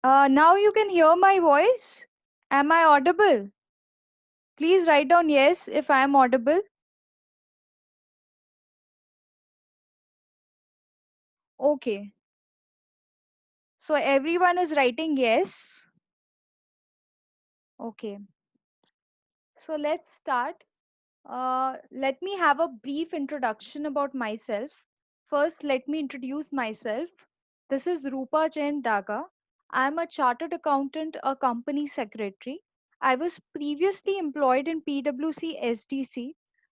Now you can hear my voice. Am I audible? Please write down yes if I am audible. Okay. So everyone is writing yes. Okay. So let's start. Let me have a brief introduction about myself. First, let me introduce myself. This is Rupa Jain Daga. I am a chartered accountant, a company secretary. I was previously employed in PwC SDC.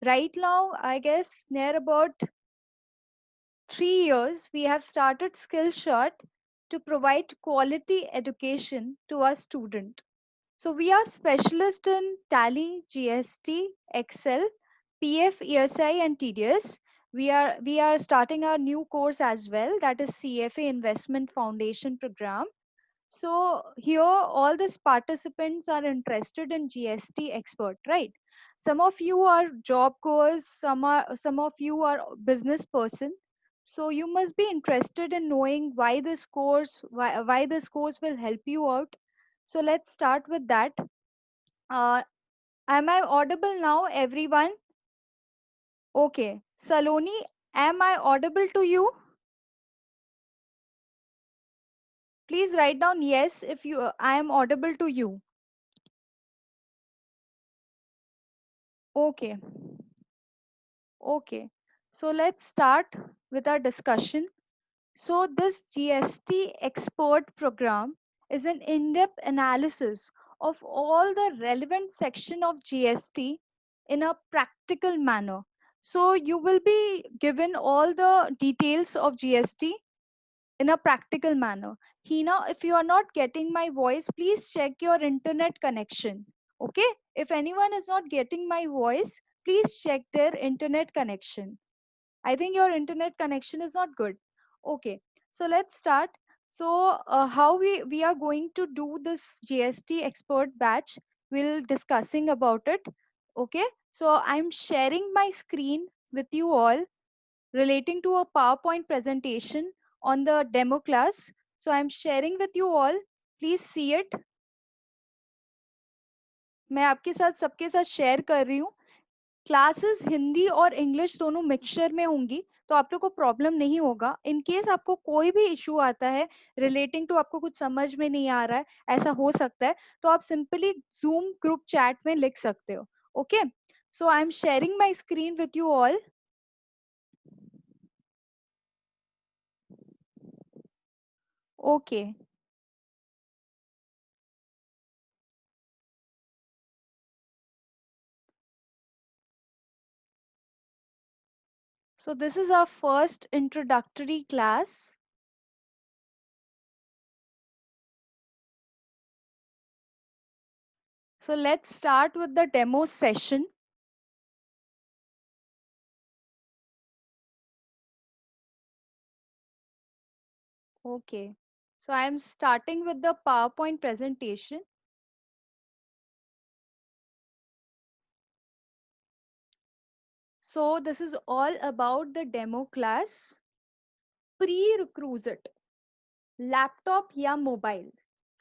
Right now, I guess near about 3 years, we have started Skillshare to provide quality education to our student. So we are specialist in Tally, GST, Excel, PF, ESI, and TDS. We are starting our new course as well, that is CFA Investment Foundation Program. So here all these participants are interested in GST expert, right? Some of you are job goers, some of you are business person. So you must be interested in knowing why this course will help you out. So let's start with that. Uh, am I audible now, everyone? Okay. Saloni, am I audible to you? Please write down yes if I am audible to you. Okay. Okay. So let's start with our discussion. So this GST expert program is an in-depth analysis of all the relevant section of GST in a practical manner. So you will be given all the details of GST in a practical manner. Hina, if you are not getting my voice, please check your internet connection. Okay? If anyone is not getting my voice, please check their internet connection. I think your internet connection is not good. Okay, so let's start. So how we are going to do this GST expert batch, we'll discussing about it. Okay, so I'm sharing my screen with you all relating to a PowerPoint presentation on the demo class. So I'm sharing with you all. Please see it. मैं आपके साथ सबके साथ share कर रही हूँ. Classes Hindi और English दोनों मिक्सचर में होंगी, तो आप लोग को प्रॉब्लम नहीं होगा. इन केस आपको कोई भी इशू आता है रिलेटिंग टू, आपको कुछ समझ में नहीं आ रहा है, ऐसा हो सकता है, तो आप सिंपली जूम ग्रुप चैट में लिख सकते हो. Okay, so I am sharing my screen with you all. Okay, so this is our first introductory class. So let's start with the demo session. Okay, so I am starting with the PowerPoint presentation. So this is all about the demo class. Prerequisite, laptop या mobile.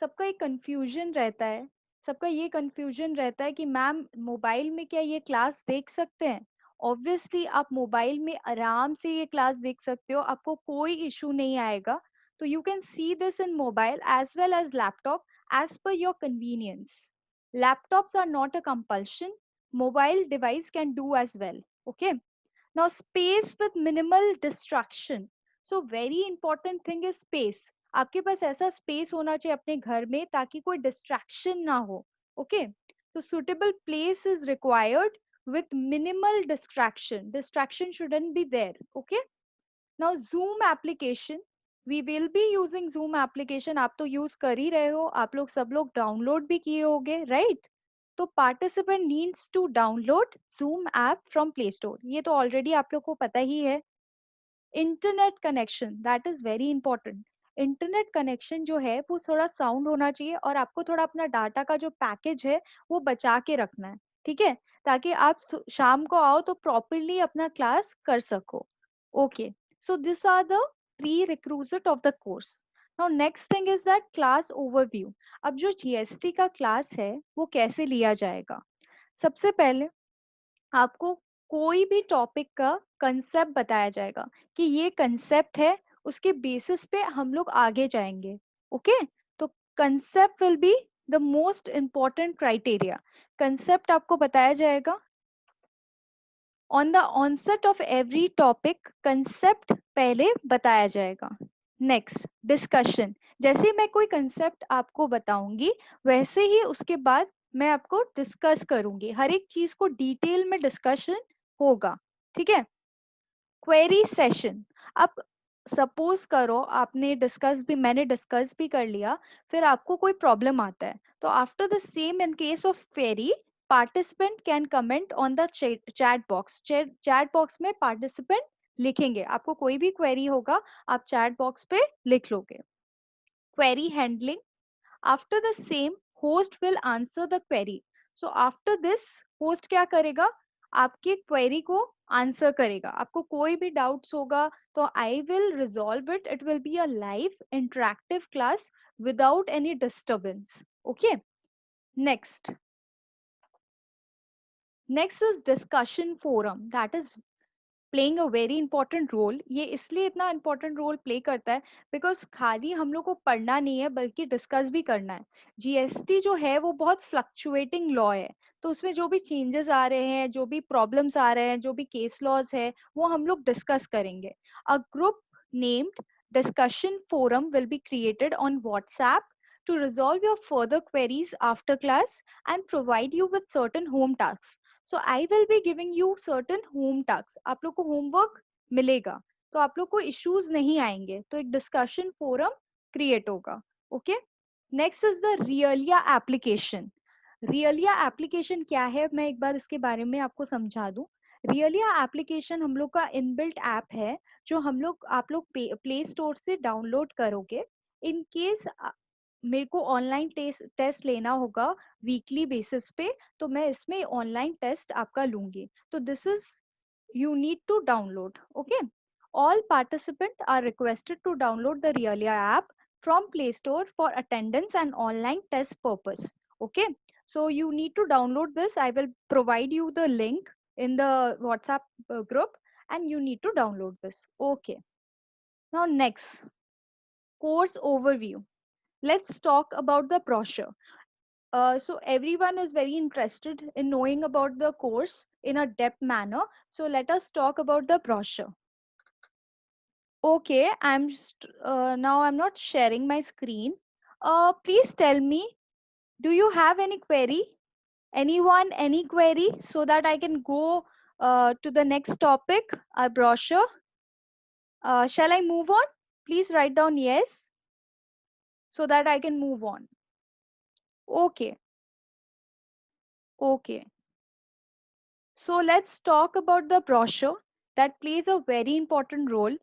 सबका एक confusion रहता है. सबका ये confusion रहता है कि मैम मोबाइल में क्या ये क्लास देख सकते हैं. ऑब्वियसली आप मोबाइल में आराम से ये क्लास देख सकते हो, आपको कोई इशू नहीं आएगा. तो you can see this in mobile as well as laptop as per your convenience. Laptops are not a compulsion. Mobile device can do as well. Okay. Now, space with minimal distraction. So, very important thing is space. आपके पास ऐसा space होना चाहिए अपने घर में ताकि कोई distraction ना हो. Okay. So, suitable place is required with minimal distraction. Distraction shouldn't be there. Okay. Now, Zoom application. We will be using Zoom application. आप तो use कर ही रहे हो. आप लोग सब लोग download भी किए होगे, right? तो participant needs to download Zoom app from Play Store. ये तो ऑलरेडी आप लोग को पता ही है. Internet connection, that is very important. Internet connection जो है वो थोड़ा साउंड होना चाहिए और आपको थोड़ा अपना डाटा का जो पैकेज है वो बचा के रखना है. ठीक है, ताकि आप शाम को आओ तो प्रॉपरली अपना क्लास कर सको. Okay, so this are the prerequisite of the course. Now next thing is that class overview. अब जो जीएसटी का क्लास है वो कैसे लिया जाएगा? सबसे पहले आपको कोई भी टॉपिक का कंसेप्ट बताया जाएगा कि ये कंसेप्ट है, उसके बेसिस पे हम लोग आगे जाएंगे। ओके, तो concept will be the most important criteria. Concept आपको बताया जाएगा। On the onset of every topic concept पहले बताया जाएगा। Next discussion. जैसे मैं कोई कंसेप्ट आपको बताऊंगी वैसे ही उसके बाद मैं आपको डिस्कस करूंगी, हर एक चीज को डिटेल में डिस्कशन होगा। ठीक है। Query session. अब सपोज करो आपने डिस्कस भी, मैंने डिस्कस भी कर लिया, फिर आपको कोई प्रॉब्लम आता है, तो after the same in case of query participant can comment on the chat box. Chat box में पार्टिसिपेंट लिखेंगे, आपको कोई भी क्वेरी होगा आप चैट बॉक्स पे लिख लोगे। Query handling. After the same host will answer the query. So after this host क्या करेगा? आपकी क्वेरी को आंसर करेगा। आपको कोई भी डाउट्स होगा तो I will resolve it. It will be a live interactive class without any disturbance. Okay. Next next is discussion forum, that is playing a very important role. ये इसलिए इतना इंपॉर्टेंट रोल प्ले करता है because खाली हम लोग को पढ़ना नहीं है बल्कि डिस्कस भी करना है। जीएसटी जो है वो बहुत फ्लक्चुएटिंग लॉ है, तो उसमें जो भी चेंजेस आ रहे हैं, जो भी प्रॉब्लम्स आ रहे हैं, जो भी केस लॉज है वो हम लोग डिस्कस करेंगे। A group named discussion forum will be created on WhatsApp to resolve your further queries after class and provide you with certain home tasks. So I will be giving you certain home task. आप लोग को homework मिलेगा, तो आप लोग को issues नहीं आएंगे, तो एक डिस्कशन फोरम क्रिएट होगा। Okay. Next is the realia application. Realia application क्या है, मैं एक बार इसके बारे में आपको समझा दूं। रियलिया एप्लीकेशन हम लोग का इनबिल्ट ऐप है जो हम लोग आप लोग प्ले स्टोर से डाउनलोड करोगे। इन केस मेरे को ऑनलाइन टेस्ट लेना होगा वीकली बेसिस पे, तो मैं इसमें ऑनलाइन टेस्ट आपका लूंगी, तो this is you need to download. Okay, all participants are requested to download the Realia app from Play Store for attendance and online test purpose. Okay, so you need to download this. I will provide you the link in the WhatsApp group and you need to download this. Okay, now next, course overview. Let's talk about the brochure. So everyone is very interested in knowing about the course in a depth manner. So let us talk about the brochure. Okay, now I'm not sharing my screen. Please tell me, do you have any query? Anyone, any query so that I can go to the next topic, our brochure. Shall I move on? Please write down yes so that I can move on. Okay, okay. So let's talk about the brochure that plays a very important role.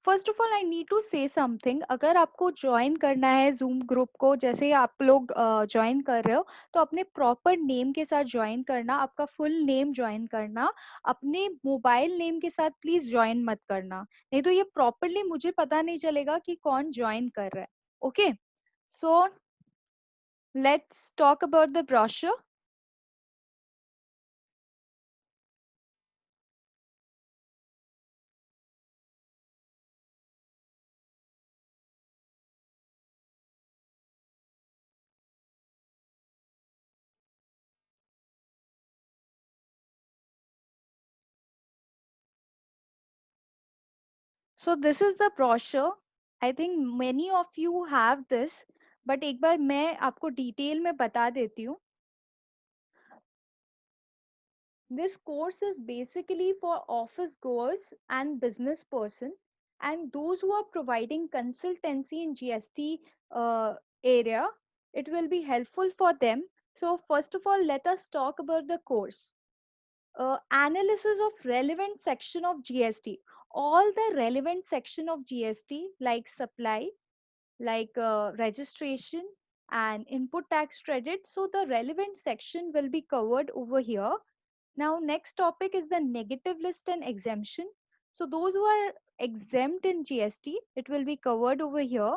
First of all, I need to say something. अगर आपको join करना है Zoom group को, जैसे आप लोग join कर रहे हो, तो अपने proper name के साथ join करना, आपका full name join करना, अपने mobile name के साथ please join मत करना, नहीं तो ये properly मुझे पता नहीं चलेगा कि कौन join कर रहा है. Okay, so let's talk about the brochure. So this is the brochure. I think many of you have this, but एक बार मैं आपको डिटेल में बता देती हूँ. This course is basically for office goers and business person and those who are providing consultancy in GST area. It will be helpful for them. So first of all, let us talk about the course. Analysis of relevant section of GST. All the relevant section of GST like supply, like registration and input tax credit. So the relevant section will be covered over here. Now next topic is the negative list and exemption. So those who are exempt in GST, it will be covered over here.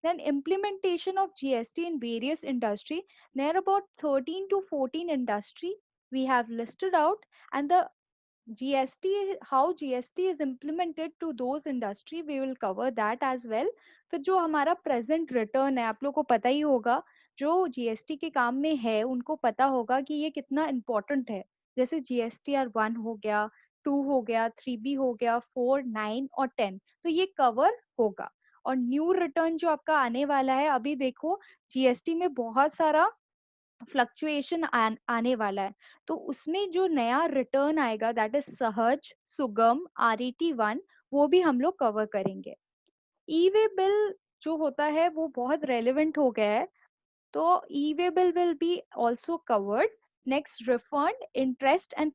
Then implementation of GST in various industry. There are about 13 to 14 industry we have listed out, and the GST, how GST is implemented to those industry, we will cover that as well. फिर जो हमारा present return है, आप लोग को पता ही होगा, जो जीएसटी के काम में है उनको पता होगा कि ये कितना इम्पोर्टेंट है। जैसे GSTR 1 हो गया, 2 हो गया, 3B हो गया, 4, 9 और 10, तो ये कवर होगा। और न्यू रिटर्न जो आपका आने वाला है, अभी देखो जीएसटी में बहुत सारा फ्लक्चुएशन आने वाला है, तो उसमें जो नया रिटर्न आएगा दैट इज सहज सुगम RET 1, वो भी हम लोग कवर करेंगे। ई वे बिल जो होता है वो बहुत रेलेवेंट हो गया है, तो e-way bill will be also covered. Next, refund, interest and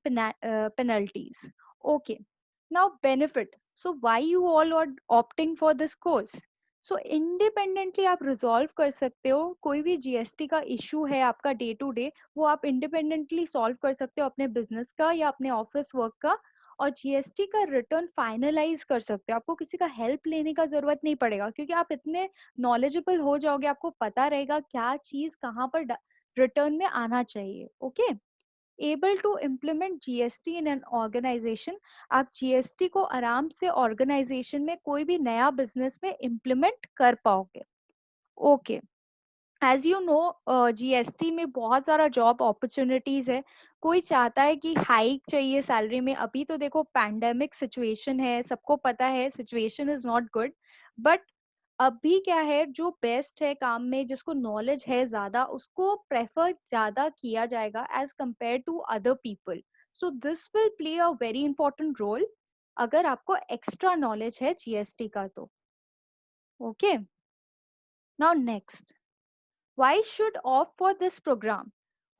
penalties. Okay. Now benefit. So why you all are opting for this course? So independently आप resolve कर सकते हो, कोई भी GST का issue है आपका day to day, वो आप independently solve कर सकते हो अपने business का या अपने office work का, और जीएसटी का रिटर्न फाइनलाइज कर सकते हो। आपको किसी का हेल्प लेने का जरूरत नहीं पड़ेगा, क्योंकि आप इतने नॉलेजेबल हो जाओगे, आपको पता रहेगा क्या चीज कहाँ पर रिटर्न में आना चाहिए। Okay, able to implement GST in an organization. आप जीएसटी को आराम से ऑर्गेनाइजेशन में कोई भी नया बिजनेस में इम्प्लीमेंट कर पाओगे। Okay, as you know GST में बहुत सारा जॉब अपॉर्चुनिटीज है। कोई चाहता है कि हाइक चाहिए सैलरी में, अभी तो देखो पैंडेमिक सिचुएशन है, सबको पता है situation is not good, but अभी क्या है, जो बेस्ट है काम में, जिसको नॉलेज है ज्यादा, उसको प्रेफर ज्यादा किया जाएगा as compare to other people. So this will play a very important role अगर आपको एक्स्ट्रा नॉलेज है जीएसटी का तो। Okay, now next, why should opt for this program?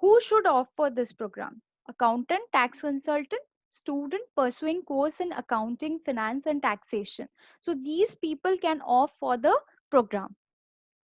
Who should opt for this program? Accountant, tax consultant, student pursuing course in accounting, finance and taxation. So these people can opt for the program.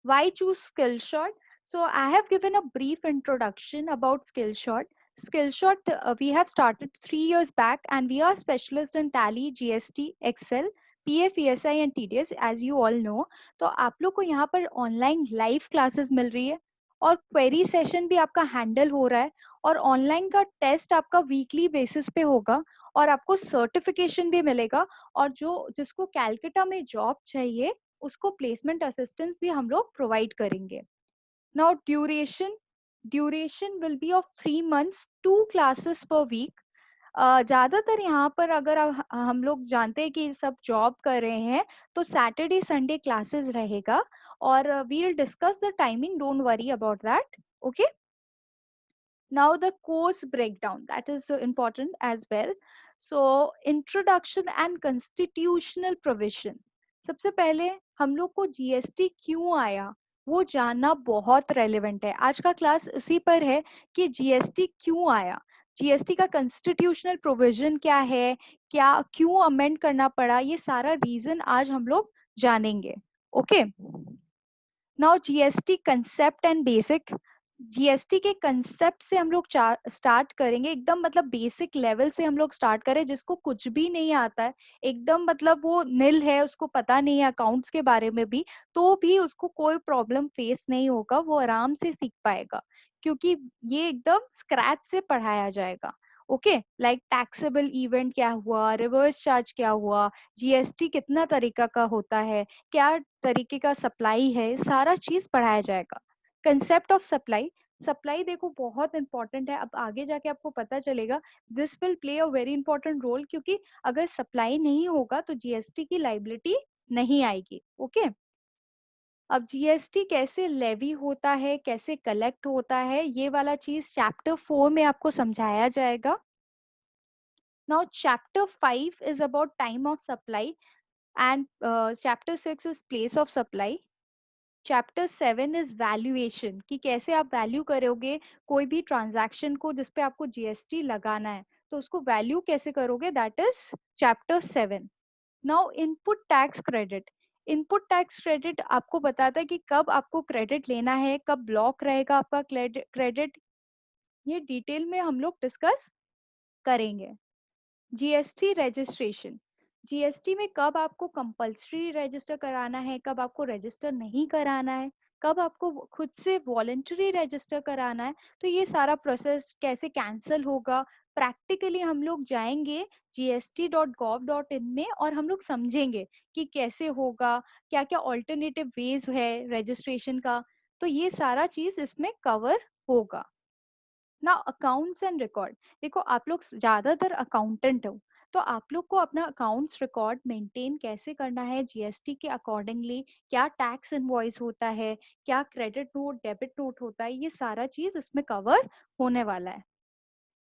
Why choose Skillshot? So I have given a brief introduction about Skillshot. Skillshot, we have started 3 years back, and we are specialists in Tally, GST, Excel, PF, ESI and TDS, as you all know. तो आप लोग को यहाँ पर online live classes मिल रही है, और query session भी आपका हैंडल हो रहा है, और ऑनलाइन का टेस्ट आपका वीकली बेसिस पे होगा, और आपको सर्टिफिकेशन भी मिलेगा। और जो जिसको कैलकाटा में जॉब चाहिए, उसको प्लेसमेंट असिस्टेंस भी हम लोग प्रोवाइड करेंगे। Now duration will be of 3 months, 2 classes per week। ज्यादातर यहाँ पर अगर हम लोग जानते हैं कि सब जॉब कर रहे हैं, तो सैटरडे संडे क्लासेस रहेगा, और we will discuss the timing, don't worry about that. Okay, now the course breakdown, that is important as well. So introduction and constitutional provision. सबसे पहले हम लोग को जीएसटी क्यों आया वो जानना बहुत रेलेवेंट है। आज का क्लास उसी पर है कि जीएसटी क्यों आया, जीएसटी का कॉन्स्टिट्यूशनल प्रोविजन क्या है, क्या क्यों अमेंड करना पड़ा, ये सारा रीजन आज हम लोग जानेंगे। Okay, now GST concept and basic. GST के कंसेप्ट से हम लोग स्टार्ट करेंगे, एकदम मतलब बेसिक लेवल से हम लोग स्टार्ट करें, जिसको कुछ भी नहीं आता है, एकदम मतलब वो नील है, उसको पता नहीं है अकाउंट्स के बारे में भी, तो भी उसको कोई प्रॉब्लम फेस नहीं होगा, वो आराम से सीख पाएगा, क्योंकि ये एकदम स्क्रैच से पढ़ाया जाएगा। ओके, लाइक टैक्सेबल इवेंट क्या हुआ, रिवर्स चार्ज क्या हुआ, जीएसटी कितना तरीका का होता है, क्या तरीके का सप्लाई है, सारा चीज पढ़ाया जाएगा। कंसेप्ट ऑफ सप्लाई, सप्लाई देखो बहुत इंपॉर्टेंट है, अब आगे जाके आपको पता चलेगा, this will play a very important role, क्योंकि अगर सप्लाई नहीं होगा तो जीएसटी की लाइबिलिटी नहीं आएगी। ओके, अब जीएसटी कैसे लेवी होता है, कैसे कलेक्ट होता है, ये वाला चीज चैप्टर 4 में आपको समझाया जाएगा। Now chapter 5 is about time of supply, and chapter 6 is place of supply. Chapter 7 is valuation, कि कैसे आप वैल्यू करोगे कोई भी ट्रांजैक्शन को जिसपे आपको जीएसटी लगाना है, तो उसको वैल्यू कैसे करोगे, that is chapter 7। Now input tax credit, input tax credit आपको बताता है कि कब आपको क्रेडिट लेना है, कब ब्लॉक रहेगा आपका क्रेडिट, ये डिटेल में हम लोग डिस्कस करेंगे। जीएसटी रजिस्ट्रेशन, जीएसटी में कब आपको कंपल्सरी रजिस्टर कराना है, कब आपको रजिस्टर नहीं कराना है, कब आपको खुद से वॉलंटरी रजिस्टर कराना है, तो ये सारा प्रोसेस कैसे कैंसिल होगा, प्रैक्टिकली हम लोग जाएंगे gst.gov.in में और हम लोग समझेंगे कि कैसे होगा, क्या क्या ऑल्टरनेटिव वेज है रजिस्ट्रेशन का, तो ये सारा चीज इसमें कवर होगा ना। अकाउंट्स एंड रिकॉर्ड, देखो आप लोग ज्यादातर अकाउंटेंट हो, तो आप लोग को अपना अकाउंट्स रिकॉर्ड मेंटेन कैसे करना है जीएसटी के अकॉर्डिंगली, क्या टैक्स इनवॉइस होता है, क्या क्रेडिट नोट डेबिट नोट होता है, ये सारा चीज इसमें कवर होने वाला है।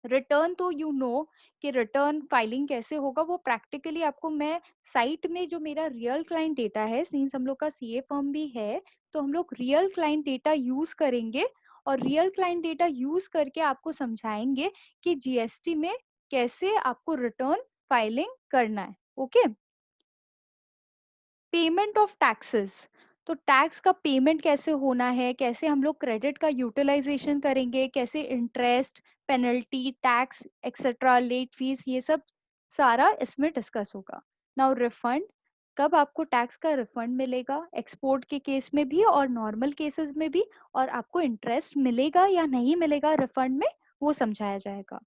रिटर्न तो यू नो कि रिटर्न फाइलिंग कैसे होगा, वो प्रैक्टिकली आपको मैं साइट में, जो मेरा रियल क्लाइंट डेटा है, सिंस हम लोग का सीए फर्म भी है, तो हम लोग रियल क्लाइंट डेटा यूज करेंगे और रियल क्लाइंट डेटा यूज करके आपको समझाएंगे कि जीएसटी में कैसे आपको रिटर्न फाइलिंग करना है। ओके, पेमेंट ऑफ टैक्सेस, तो टैक्स का पेमेंट कैसे होना है, कैसे हम लोग क्रेडिट का यूटिलाइजेशन करेंगे, कैसे interest, penalty, tax etcetera, late fees, ये सब सारा इसमें डिस्कस होगा। नाउ रिफंड, कब आपको टैक्स का रिफंड मिलेगा, एक्सपोर्ट के केस में भी और नॉर्मल केसेस में भी, और आपको इंटरेस्ट मिलेगा या नहीं मिलेगा रिफंड में, वो समझाया जाएगा।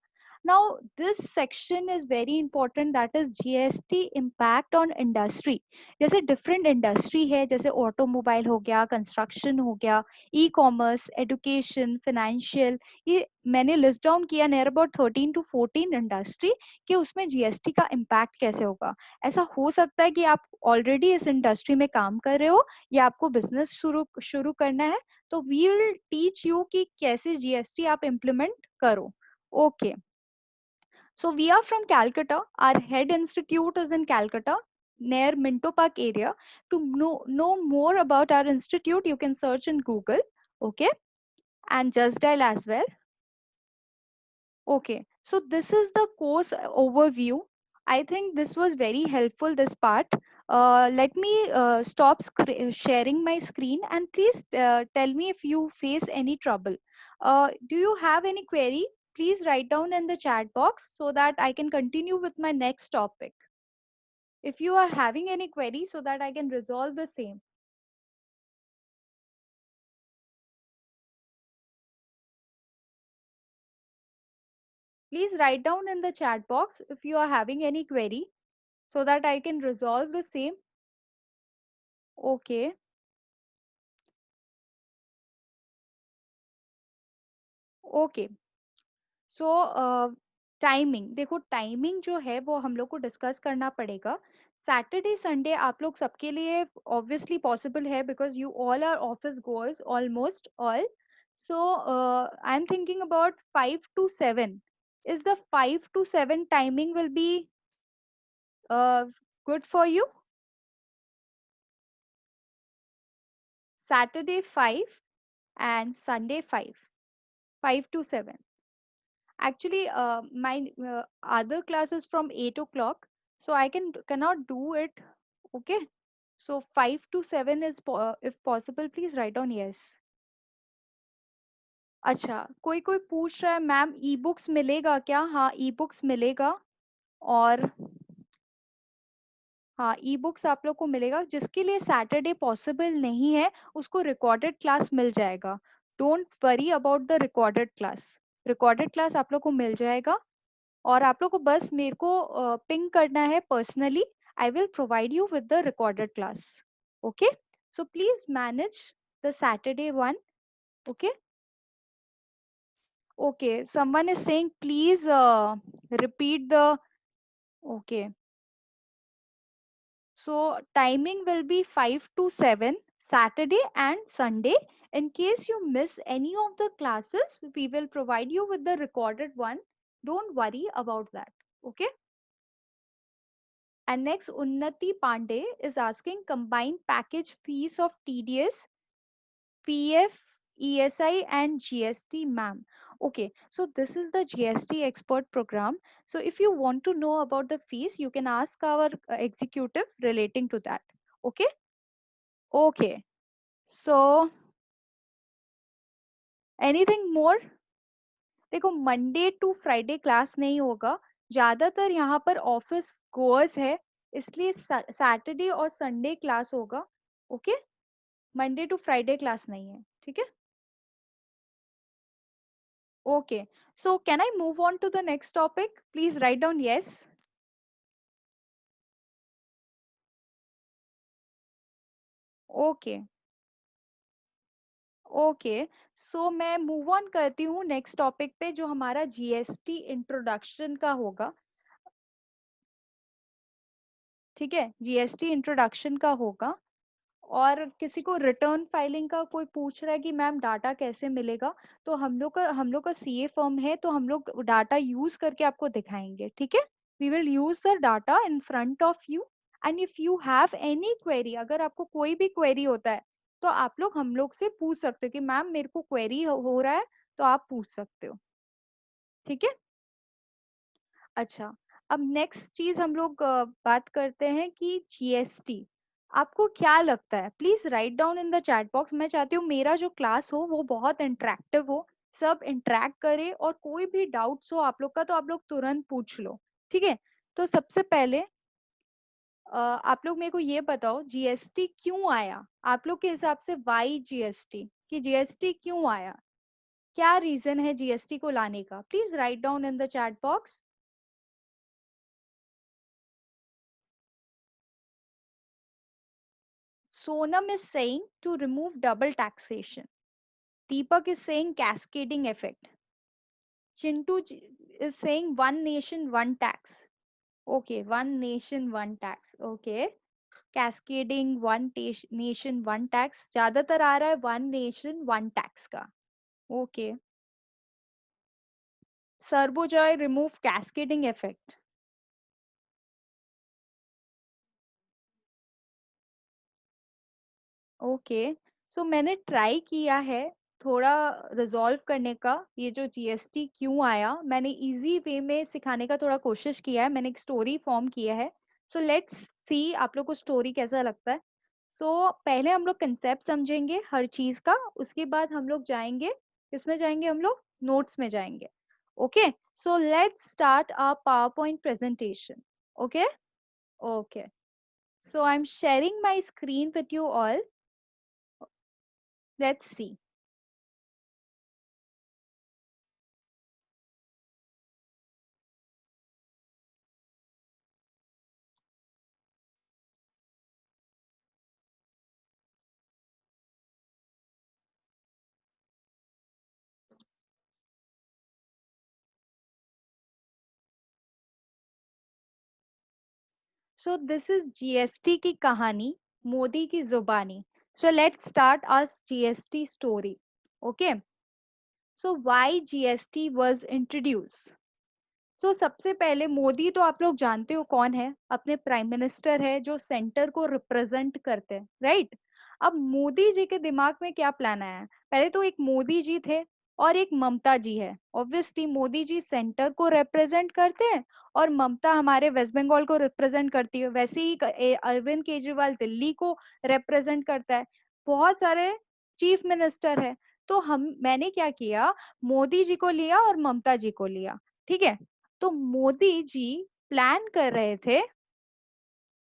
Now, this section is very important, that is GST impact on industry. जैसे डिफरेंट इंडस्ट्री है, जैसे ऑटोमोबाइल हो गया, कंस्ट्रक्शन हो गया, ई कॉमर्स, एजुकेशन, फाइनेंशियल, ये मैंने लिस्ट डाउन किया नियर अबाउट 13 to 14 इंडस्ट्री कि उसमें जीएसटी का इम्पैक्ट कैसे होगा। ऐसा हो सकता है कि आप ऑलरेडी इस इंडस्ट्री में काम कर रहे हो या आपको बिजनेस शुरू शुरू करना है, तो वी विल टीच यू कि कैसे जीएसटी आप इम्प्लीमेंट करो। Okay, so we are from Calcutta. Our head institute is in Calcutta, near Minto Park area. To know more about our institute, you can search in Google. Okay, and Just Dial as well. Okay, so this is the course overview. I think this was very helpful, this part. Let me stop sharing my screen and please tell me if you face any trouble. Do you have any query? Please write down in the chat box so that I can continue with my next topic. If you are having any query so that I can resolve the same. Please write down in the chat box if you are having any query so that I can resolve the same. Okay. Okay, so timing, देखो timing जो है वो हम लोग को discuss करना पड़ेगा। Saturday Sunday आप लोग सबके लिए ऑब्वियसली पॉसिबल है because you all are office goers, almost all. So I am thinking about 5 to 7, is the 5 to 7 timing will be good for you? Saturday 5 and Sunday 5, 5 to 7. Actually, my other class is from 8 o'clock, so I cannot do it. Okay, so 5 to 7 is if possible, please write down yes. अच्छा, कोई कोई पूछ रहा है ma'am e books मिलेगा क्या? हाँ, e books मिलेगा। और हाँ, ई बुक्स आप लोग को मिलेगा। जिसके लिए सैटरडे पॉसिबल नहीं है उसको रिकॉर्डेड क्लास मिल जाएगा। Don't worry about the recorded class, recorded class आप लोग को मिल जाएगा। और आप लोग को बस मेरे को पिंग करना है personally, I will provide you with the recorded class. Okay, so please manage the Saturday one. Okay, okay, someone is saying please repeat the, okay, so timing will be 5 to 7 Saturday and Sunday. In case you miss any of the classes, we will provide you with the recorded one. Don't worry about that. Okay. And next, Unnati Pandey is asking combined package fees of TDS, PF, ESI, and GST, ma'am. Okay, so this is the GST expert program. So if you want to know about the fees, you can ask our executive relating to that. Okay. Okay. So anything more? देखो Monday to Friday class नहीं होगा, ज्यादातर यहाँ पर office goers है, इसलिए Saturday और Sunday class होगा। Okay, Monday to Friday class नहीं है, ठीक है। Okay, so can I move on to the next topic? Please write down yes. Okay, okay, so मैं मूव ऑन करती हूँ नेक्स्ट टॉपिक पे, जो हमारा जीएसटी इंट्रोडक्शन का होगा। ठीक है, जीएसटी इंट्रोडक्शन का होगा। और किसी को रिटर्न फाइलिंग का कोई पूछ रहा है कि मैम डाटा कैसे मिलेगा, तो हम लोग का सीए फर्म है, तो हम लोग डाटा यूज करके आपको दिखाएंगे, ठीक है। We will use the data in front of you. And if you have any query, अगर आपको कोई भी क्वेरी होता है, तो आप लोग हम लोग से पूछ सकते हो कि मैम मेरे को क्वेरी हो रहा है, तो आप पूछ सकते हो, ठीक है। अच्छा, अब नेक्स्ट चीज हम लोग बात करते हैं कि जीएसटी आपको क्या लगता है? Please write down in the chat box. मैं चाहती हूँ मेरा जो क्लास हो वो बहुत इंटरेक्टिव हो, सब इंटरेक्ट करे, और कोई भी डाउट्स हो आप लोग का तो आप लोग तुरंत पूछ लो, ठीक है। तो सबसे पहले आप लोग मेरे को ये बताओ, जीएसटी क्यों आया? आप लोग के हिसाब से वाई जीएसटी, कि जीएसटी क्यों आया, क्या रीजन है जीएसटी को लाने का? Please write down in the chat box. Sonam is saying to remove double taxation. Deepak is saying cascading effect. Is saying one nation, one tax. Okay, one nation, one tax. Okay. Cascading nation, one tax. ज्यादातर आ रहा है one nation, one tax का. Okay. Sarbojoy remove cascading effect. Okay, so मैंने try किया है थोड़ा resolve करने का, ये जो जीएसटी क्यों आया, मैंने इजी वे में सिखाने का थोड़ा कोशिश किया है, मैंने एक स्टोरी फॉर्म किया है। सो लेट्स सी आप लोग को स्टोरी कैसा लगता है। पहले हम लोग कंसेप्ट समझेंगे हर चीज का, उसके बाद हम लोग जाएंगे, किसमें जाएंगे हम लोग? नोट्स में जाएंगे। Okay, so let's start our power point presentation. Okay, okay, so I am sharing my screen with you all. Let's see. So this is GST की कहानी, मोदी की जुबानी। So let's start our GST story. Okay, so why GST was introduce. सबसे पहले मोदी तो आप लोग जानते हो कौन है, अपने प्राइम मिनिस्टर है जो सेंटर को रिप्रेजेंट करते हैं, राइट। अब मोदी जी के दिमाग में क्या प्लान आया है? पहले तो एक मोदी जी थे और एक ममता जी है। ऑब्वियसली मोदी जी सेंटर को रिप्रेजेंट करते हैं और ममता हमारे वेस्ट बंगाल को रिप्रेजेंट करती है। वैसे ही अरविंद केजरीवाल दिल्ली को रिप्रेजेंट करता है। बहुत सारे चीफ मिनिस्टर है। तो हम मैंने क्या किया, मोदी जी को लिया और ममता जी को लिया, ठीक है। तो मोदी जी प्लान कर रहे थे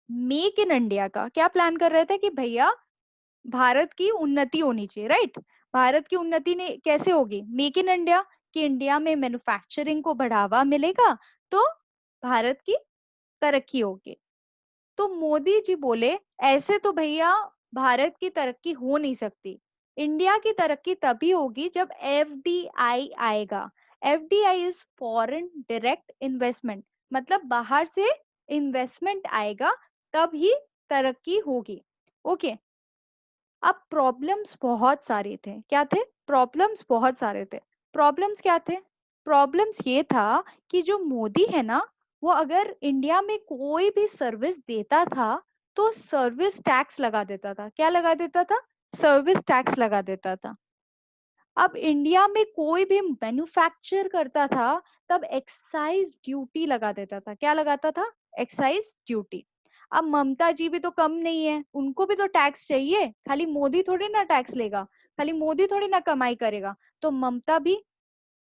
मेक इन इंडिया का। क्या प्लान कर रहे थे कि भैया भारत की उन्नति होनी चाहिए, राइट। भारत की उन्नति ने कैसे होगी? मेक इन इंडिया, कि इंडिया में मैन्युफैक्चरिंग को बढ़ावा मिलेगा, तो भारत की तरक्की होगी। तो मोदी जी बोले ऐसे तो भैया भारत की तरक्की हो नहीं सकती। इंडिया की तरक्की तभी होगी जब एफडीआई आएगा। FDI is foreign direct investment, मतलब बाहर से इन्वेस्टमेंट आएगा तब ही तरक्की होगी। ओके, अब प्रॉब्लम्स बहुत सारे थे। क्या थे प्रॉब्लम्स? बहुत सारे थे। प्रॉब्लम्स क्या थे? प्रॉब्लम्स ये था कि जो मोदी है ना, वो अगर इंडिया में कोई भी सर्विस देता था तो सर्विस टैक्स लगा देता था। क्या लगा देता था? सर्विस टैक्स लगा देता था। अब इंडिया में कोई भी मैन्युफैक्चर करता था तब एक्साइज ड्यूटी लगा देता था। क्या लगाता था? Excise duty. अब ममता जी भी तो कम नहीं है, उनको भी तो टैक्स चाहिए। खाली मोदी थोड़ी ना टैक्स लेगा, खाली मोदी थोड़ी ना कमाई करेगा, तो ममता भी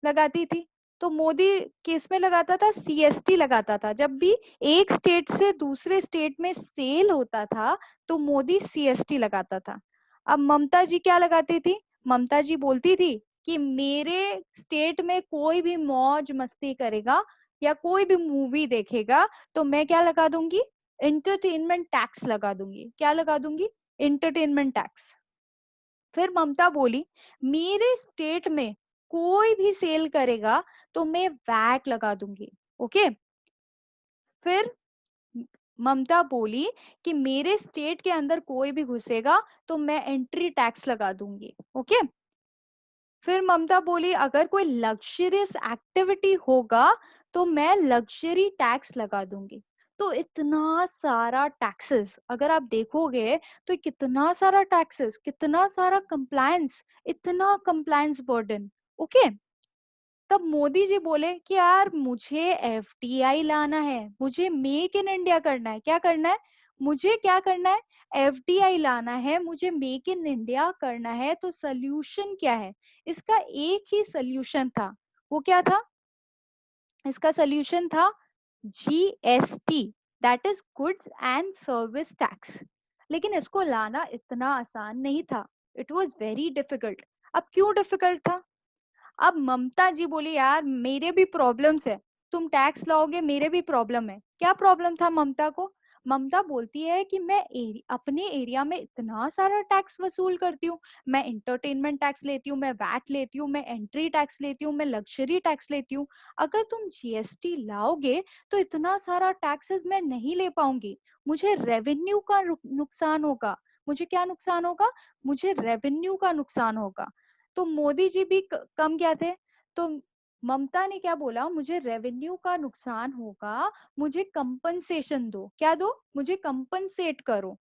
लगाती थी। तो मोदी किस में लगाता था? सीएसटी लगाता था। जब भी एक स्टेट से दूसरे स्टेट में सेल होता था तो मोदी सीएसटी लगाता था। अब ममता जी क्या लगाती थी? ममता जी बोलती थी कि मेरे स्टेट में कोई भी मौज मस्ती करेगा या कोई भी मूवी देखेगा तो मैं क्या लगा दूंगी? एंटरटेनमेंट टैक्स लगा दूंगी। क्या लगा दूंगी? Entertainment tax. फिर ममता बोली मेरे स्टेट में कोई भी सेल करेगा तो मैं वैट लगा दूंगी। ओके। फिर ममता बोली कि मेरे स्टेट के अंदर कोई भी घुसेगा तो मैं एंट्री टैक्स लगा दूंगी। ओके। फिर ममता बोली अगर कोई लग्जरियस एक्टिविटी होगा तो मैं लग्जरी टैक्स लगा दूंगी। तो इतना सारा टैक्सेस अगर आप देखोगे तो कितना सारा टैक्सेस, कितना सारा कंप्लायंस, इतना कंप्लायंस बर्डन। ओके। तब मोदी जी बोले कि यार मुझे एफडीआई लाना है, मुझे मेक इन इंडिया करना है। क्या करना है? मुझे क्या करना है? एफडीआई लाना है, मुझे मेक इन इंडिया करना है। तो सोल्यूशन क्या है? इसका एक ही सोल्यूशन था। वो क्या था? इसका सोल्यूशन था GST, that is goods and service tax. लेकिन इसको लाना इतना आसान नहीं था। It was very difficult. अब क्यों डिफिकल्ट था? अब ममता जी बोली यार मेरे भी प्रॉब्लम्स है, तुम टैक्स लाओगे, मेरे भी प्रॉब्लम है। क्या प्रॉब्लम था ममता को? ममता बोलती है कि मैं अपने एरिया में इतना सारा टैक्स वसूल करती हूँ। मैं इंटरटेनमेंट टैक्स लेती हूँ, मैं वैट लेती हूँ, मैं एंट्री टैक्स लेती हूँ, मैं लग्जरी टैक्स लेती हूँ। अगर तुम जीएसटी लाओगे तो इतना सारा टैक्सेस मैं नहीं ले पाऊंगी। मुझे रेवेन्यू का नुकसान होगा। मुझे क्या नुकसान होगा? मुझे रेवेन्यू का नुकसान होगा। तो मोदी जी भी कम क्या थे? तो ममता ने क्या बोला? मुझे रेवेन्यू का नुकसान होगा, मुझे कंपनसेशन दो। क्या दो? मुझे कंपनसेट करो।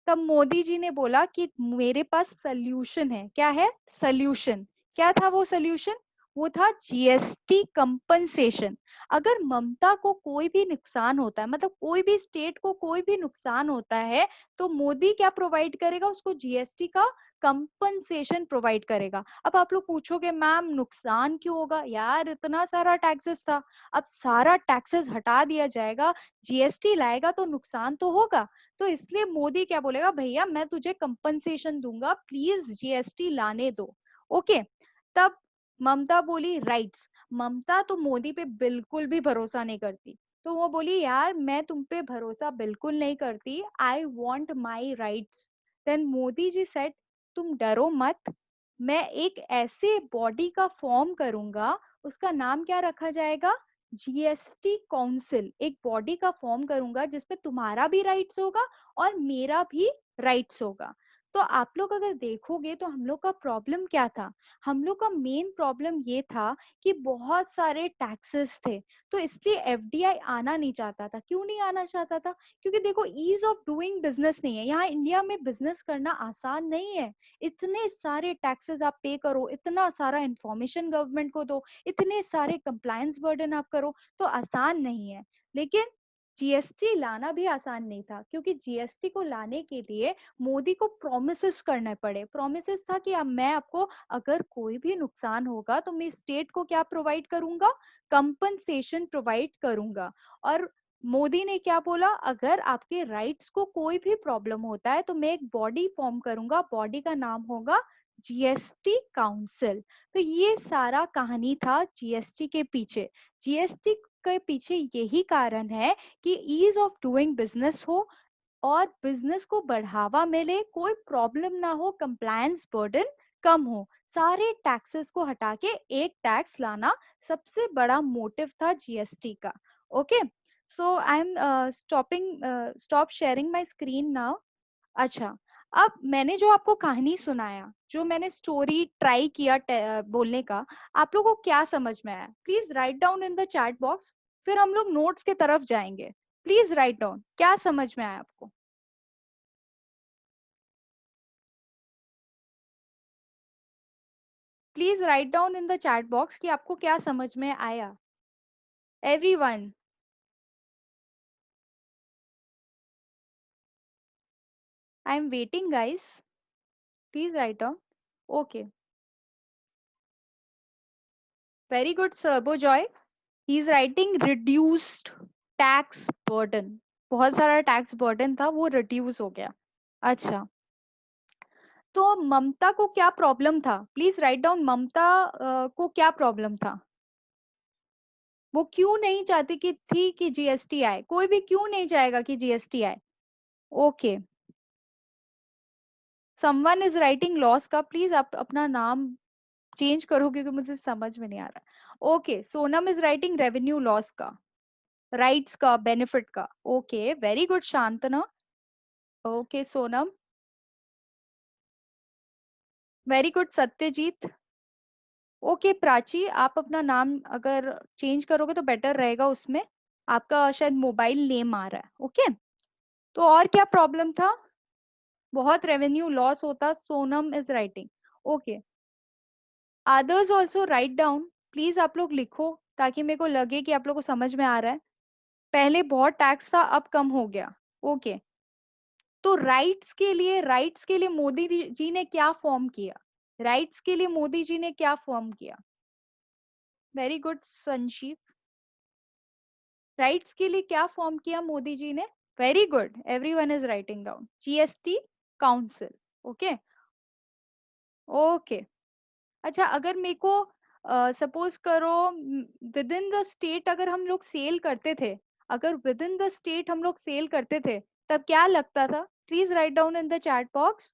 तब मोदी जी ने बोला कि मेरे पास सल्यूशन है। क्या है? सल्यूशन। क्या था वो सल्यूशन? वो था जीएसटी कंपनसेशन। अगर ममता को कोई भी नुकसान होता है, मतलब कोई भी स्टेट को कोई भी नुकसान होता है, तो मोदी क्या प्रोवाइड करेगा? उसको जीएसटी का कंपनसेशन प्रोवाइड करेगा। अब आप लोग पूछोगे मैम नुकसान क्यों होगा? यार इतना सारा टैक्सेस था, अब सारा टैक्सेस हटा दिया जाएगा, जीएसटी लाएगा तो नुकसान तो होगा। तो इसलिए मोदी क्या बोलेगा? भैया मैं तुझे कंपनसेशन दूंगा, प्लीज जीएसटी लाने दो। ओके। तब ममता बोली राइट्स। ममता तो मोदी पे बिल्कुल भी भरोसा नहीं करती। तो वो बोली यार मैं तुम पे भरोसा बिल्कुल नहीं करती, I want my rights. Then Modi ji said तुम डरो मत, मैं एक ऐसे बॉडी का फॉर्म करूंगा, उसका नाम क्या रखा जाएगा? GST council. एक बॉडी का फॉर्म करूंगा जिसपे तुम्हारा भी राइट्स होगा और मेरा भी राइट्स होगा। तो आप लोग अगर देखोगे तो हम लोग का प्रॉब्लम क्या था? हम लोग का मेन प्रॉब्लम ये था कि बहुत सारे टैक्सेस थे। तो इसलिए एफडीआई आना नहीं चाहता था। क्यों नहीं आना चाहता था? क्योंकि देखो ईज ऑफ डूइंग बिजनेस नहीं है। यहाँ इंडिया में बिजनेस करना आसान नहीं है। इतने सारे टैक्सेस आप पे करो, इतना सारा इंफॉर्मेशन गवर्नमेंट को दो, इतने सारे कंप्लायंस बर्डन आप करो, तो आसान नहीं है। लेकिन जीएसटी लाना भी आसान नहीं था, क्योंकि जीएसटी को लाने के लिए मोदी को प्रोमिसेस करने पड़े। प्रोमिसेस था कि अब मैं आपको अगर कोई भी नुकसान होगा तो मैं स्टेट को क्या प्रोवाइड करूंगा? कंपनसेशन प्रोवाइड करूंगा। और मोदी ने क्या बोला? अगर आपके राइट्स को कोई भी प्रॉब्लम होता है तो मैं एक बॉडी फॉर्म करूंगा, बॉडी का नाम होगा जीएसटी काउंसिल। तो ये सारा कहानी था जीएसटी के पीछे। जीएसटी के पीछे यही कारण है कि ईज ऑफ डूइंग बिजनेस हो और बिजनेस को बढ़ावा मिले, कोई प्रॉब्लम ना हो, कंप्लायंस बर्डन कम हो। सारे टैक्सेस को हटा के एक टैक्स लाना सबसे बड़ा मोटिव था जीएसटी का। Okay. So I M stop sharing my screen now. अच्छा, अब मैंने जो आपको कहानी सुनाया, जो मैंने स्टोरी ट्राई किया बोलने का, आप लोगों को क्या समझ में आया? Please write down in the chat box. फिर हम लोग नोट्स के तरफ जाएंगे। प्लीज राइट डाउन, क्या समझ में आया आपको? Please write down in the chat box कि आपको क्या समझ में आया। Everyone, I am waiting guys. Please write down. Okay, very good Sarbojoy, he is writing reduced tax burden, बहुत सारा टैक्स बर्डन था वो रिड्यूस हो गया। अच्छा, तो ममता को क्या प्रॉब्लम था? प्लीज राइट डाउन, ममता को क्या प्रॉब्लम था? वो क्यों नहीं चाहती कि थी कि जीएसटी आए? कोई भी क्यों नहीं चाहेगा कि जीएसटी आए? Okay, someone is writing loss का, प्लीज आप अपना नाम चेंज करो क्योंकि मुझे समझ में नहीं आ रहा। Okay, Sonam is writing revenue loss का, राइट्स का, बेनिफिट का। Okay, very good Shantana. Okay Sonam, very good Satyajit. Okay Prachi, आप अपना नाम अगर चेंज करोगे तो बेटर रहेगा, उसमें आपका शायद मोबाइल नेम आ रहा है। ओके, तो और क्या प्रॉब्लम था? बहुत रेवेन्यू लॉस होता, Sonam is writing. Okay, others also write down, please आप लोग लिखो ताकि मेरे को लगे कि आप लोग को समझ में आ रहा है। पहले बहुत टैक्स था, अब कम हो गया। ओके, तो राइट्स के लिए मोदी जी ने क्या फॉर्म किया? राइट्स के लिए मोदी जी ने क्या फॉर्म किया? वेरी गुड संजीव, राइट्स के लिए क्या फॉर्म किया मोदी जी ने? Very good, everyone is writing down, GST council. Okay, okay. अच्छा, अगर मेरे को सपोज करो विद इन द स्टेट अगर हम लोग सेल करते थे, अगर विद इन द स्टेट हम लोग सेल करते थे तब क्या लगता था? Please write down in the chat box.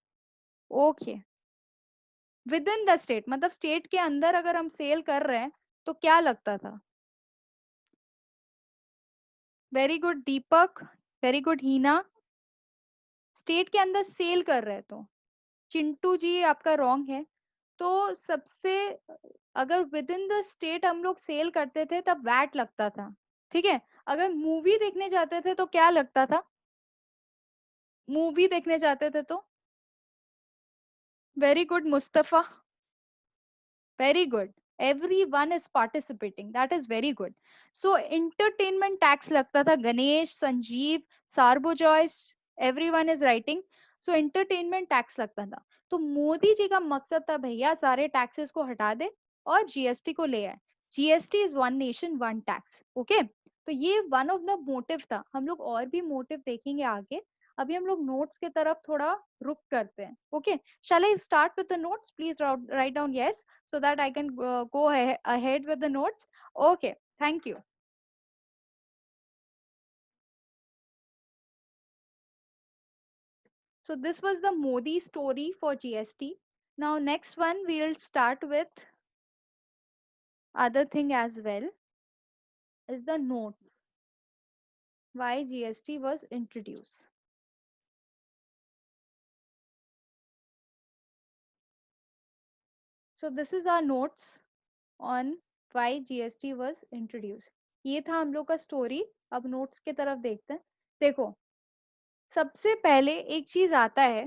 Okay, with in the state मतलब स्टेट के अंदर अगर हम सेल कर रहे हैं तो क्या लगता था? वेरी गुड दीपक, वेरी गुड हीना, स्टेट के अंदर सेल कर रहे हैं तो। चिंटू जी आपका रॉन्ग है। तो सबसे अगर विद इन द स्टेट हम लोग सेल करते थे तब वैट लगता था, ठीक है। अगर मूवी देखने जाते थे तो क्या लगता था? मूवी देखने जाते थे तो। Very good Mustafa, very good, everyone is participating, that is very good. So entertainment tax लगता था, Ganesh, Sanjeev, सार्बोजॉयस, everyone is writing. So entertainment tax लगता था। तो मोदी जी का मकसद था भैया सारे टैक्सेस को हटा दे और जीएसटी को ले आए। GST is one nation one tax. Okay, तो ये वन ऑफ द मोटिव था। हम लोग और भी मोटिव देखेंगे आगे, अभी हम लोग नोट्स के तरफ थोड़ा रुक करते हैं। Okay, shall I start with the notes? Please write down yes so that I can go ahead with the notes. Okay, thank you. So this was the Modi story for GST. Now next one we'll start with other thing as well, is the notes. Why GST was introduced. So this is our notes on why GST was introduced. ये था हम लोग का story. अब notes की तरफ देखते हैं। देखो, सबसे पहले एक चीज आता है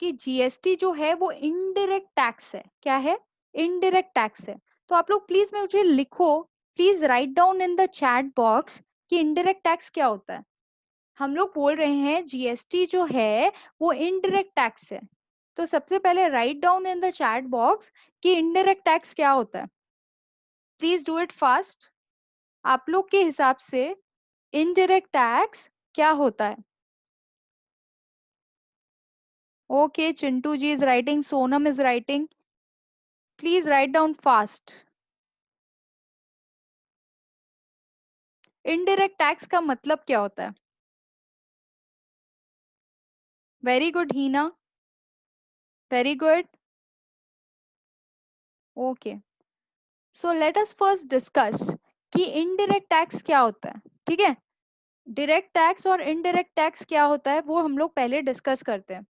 कि जीएसटी जो है वो इनडायरेक्ट टैक्स है। क्या है? इनडायरेक्ट टैक्स है। तो आप लोग प्लीज में मुझे लिखो, please write down in the chat box कि इनडायरेक्ट टैक्स क्या होता है। हम लोग बोल रहे हैं जीएसटी जो है वो इनडायरेक्ट टैक्स है। तो सबसे पहले right down in the chat box कि इनडायरेक्ट टैक्स क्या होता है। Please do it fast. आप लोग के हिसाब से इनडायरेक्ट टैक्स क्या होता है? Okay, Chintu ji is writing, Sonam is writing, please write down fast. Indirect tax का मतलब क्या होता है? Very good Heena, very good. Okay, so let us first discuss कि इनडायरेक्ट टैक्स क्या होता है। ठीक है, डायरेक्ट टैक्स और इनडायरेक्ट टैक्स क्या होता है वो हम लोग पहले डिस्कस करते हैं।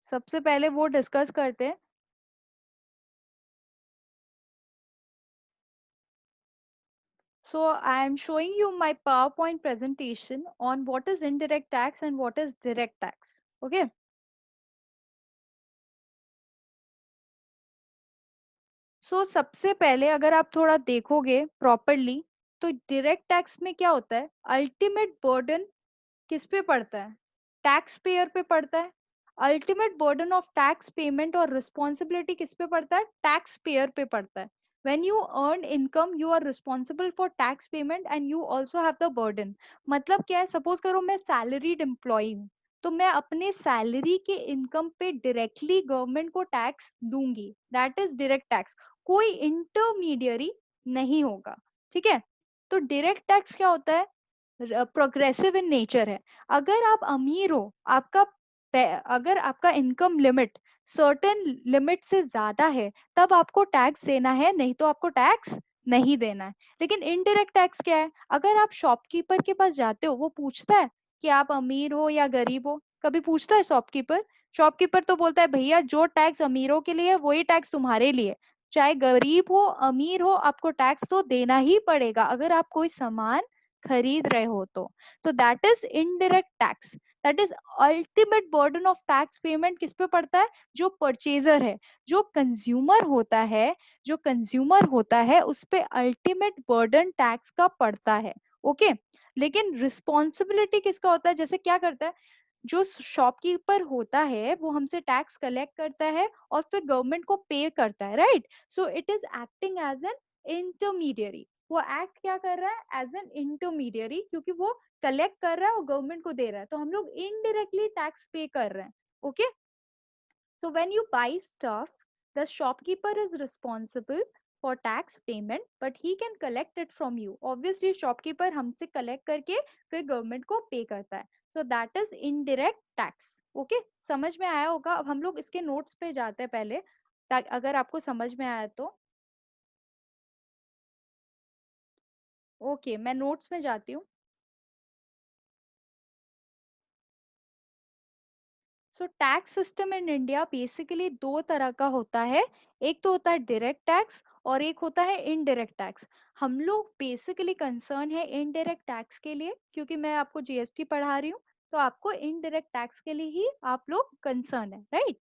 सबसे पहले वो डिस्कस करते हैं। So I am showing you my PowerPoint presentation on what is indirect tax and what is direct tax. Okay. So सबसे पहले अगर आप थोड़ा देखोगे प्रॉपरली तो डायरेक्ट टैक्स में क्या होता है, अल्टीमेट बर्डन किस पे पड़ता है, टैक्स पेयर पे पड़ता है। Ultimate burden of tax payment और रिस्पॉन्सिबिलिटी किस पे पड़ता है, टैक्स पेयर पे पड़ता है। When you earn income you are responsible for tax payment and you also have the burden. मतलब क्या है, सपोज करो मैं सैलरीड एम्प्लॉय हूँ, तो मैं अपने सैलरी के इनकम पे डायरेक्टली गवर्नमेंट को टैक्स दूंगी, दैट इज डायरेक्ट टैक्स। कोई इंटरमीडियरी नहीं होगा, ठीक है। तो डायरेक्ट टैक्स क्या होता है, प्रोग्रेसिव इन नेचर है। अगर आप अमीर हो, अगर आपका इनकम लिमिट सर्टेन लिमिट से ज्यादा है, तब आपको टैक्स देना है, नहीं तो आपको टैक्स नहीं देना है। लेकिन इनडायरेक्ट टैक्स क्या है, अगर आप शॉपकीपर के पास जाते हो, वो पूछता है कि आप अमीर हो या गरीब हो, कभी पूछता है शॉपकीपर? शॉपकीपर तो बोलता है भैया जो टैक्स अमीरों के लिए है वही टैक्स तुम्हारे लिए, चाहे गरीब हो अमीर हो, आपको टैक्स तो देना ही पड़ेगा अगर आप कोई सामान खरीद रहे हो तो that is indirect tax. That is ultimate burden of tax payment किस पे पड़ता है, जो परचेजर है, जो कंज्यूमर होता है, जो कंज्यूमर होता है उस पे अल्टीमेट बर्डन टैक्स का पड़ता है। ओके लेकिन रिस्पॉन्सिबिलिटी किसका होता है, जैसे क्या करता है, जो शॉपकीपर होता है वो हमसे टैक्स कलेक्ट करता है और फिर गवर्नमेंट को पे करता है, right. So it is acting as an intermediary. वो एक्ट क्या कर रहा है, एज एन इंटरमीडियरी, क्योंकि वो कलेक्ट कर रहा है और गवर्नमेंट को दे रहा है, तो हम लोग इनडायरेक्टली टैक्स पे कर रहे हैं। Okay so when you buy stuff, the shopkeeper is responsible for tax payment, but he can collect it from you. Obviously, shopkeeper हमसे collect करके फिर government को pay करता है. So that is indirect tax. Okay? समझ में आया होगा? अब हम लोग इसके notes पे जाते हैं पहले, ताकि अगर आपको समझ में आया तो. Okay, मैं notes में जाती हूँ. So tax system in India basically दो तरह का होता है, एक तो होता है डायरेक्ट टैक्स और एक होता है इनडायरेक्ट टैक्स। हम लोग बेसिकली कंसर्न है इनडायरेक्ट टैक्स के लिए, क्योंकि मैं आपको जीएसटी पढ़ा रही हूँ, तो आपको इनडायरेक्ट टैक्स के लिए ही आप लोग कंसर्न है, right.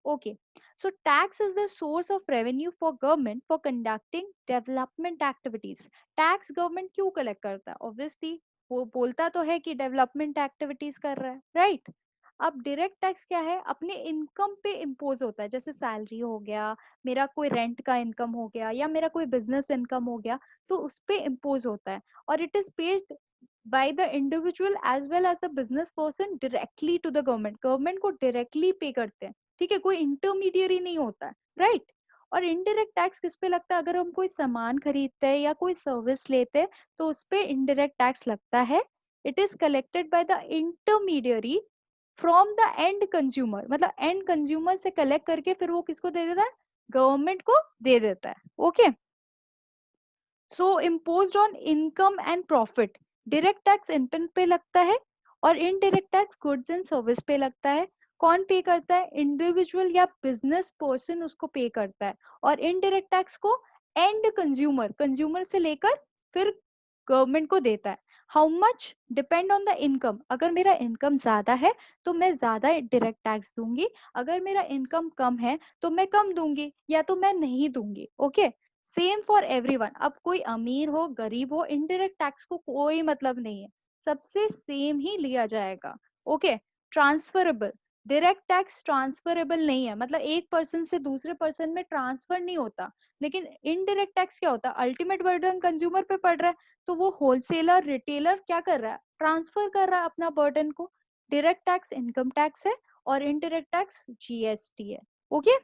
Okay so tax is the source of revenue for government for conducting development activities. Tax government क्यों कलेक्ट करता है, ऑब्वियसली वो बोलता तो है कि डेवलपमेंट एक्टिविटीज कर रहा है, राइट। अब डायरेक्ट टैक्स क्या है, अपने इनकम पे इम्पोज होता है, जैसे सैलरी हो गया, मेरा कोई रेंट का इनकम हो गया, या मेरा कोई बिजनेस इनकम हो गया, तो उस पे इम्पोज होता है। और it is paid by the individual as well as the business person directly to the government, government को डायरेक्टली पे करते हैं, ठीक है, कोई इंटरमीडियरी नहीं होता है, राइट। और इनडायरेक्ट टैक्स किस पे लगता है, अगर हम कोई सामान खरीदते हैं या कोई सर्विस लेते हैं तो उस पे इनडायरेक्ट टैक्स लगता है। It is collected by the intermediary from the end consumer, मतलब एंड कंज्यूमर से कलेक्ट करके फिर वो किसको दे देता है, गवर्नमेंट को दे देता है। Okay so imposed on income and profit, direct tax income पे लगता है और indirect tax goods and service पे लगता है। कौन पे करता है, इंडिविजुअल या बिजनेस पर्सन उसको पे करता है। और इनडायरेक्ट टैक्स को एंड कंज्यूमर, कंज्यूमर से लेकर फिर गवर्नमेंट को देता है। How much depend on the income, अगर मेरा इनकम ज्यादा है तो मैं ज्यादा डायरेक्ट टैक्स दूंगी, अगर मेरा इनकम कम है तो मैं कम दूंगी या तो मैं नहीं दूंगी। ओके सेम फॉर एवरीवन, अब कोई अमीर हो गरीब हो, इनडायरेक्ट टैक्स को कोई मतलब नहीं है, सबसे सेम ही लिया जाएगा। Okay transferable, direct tax transferable नहीं है, मतलब एक पर्सन से दूसरे पर्सन में ट्रांसफर नहीं होता। लेकिन इनडायरेक्ट टैक्स क्या होता है, अल्टीमेट बर्डन कंज्यूमर पे पड़ रहा है, तो वो होलसेलर रिटेलर क्या कर रहा है, ट्रांसफर कर रहा है अपना बर्डन को। डायरेक्ट टैक्स इनकम टैक्स है और इनडायरेक्ट टैक्स जीएसटी है। ओके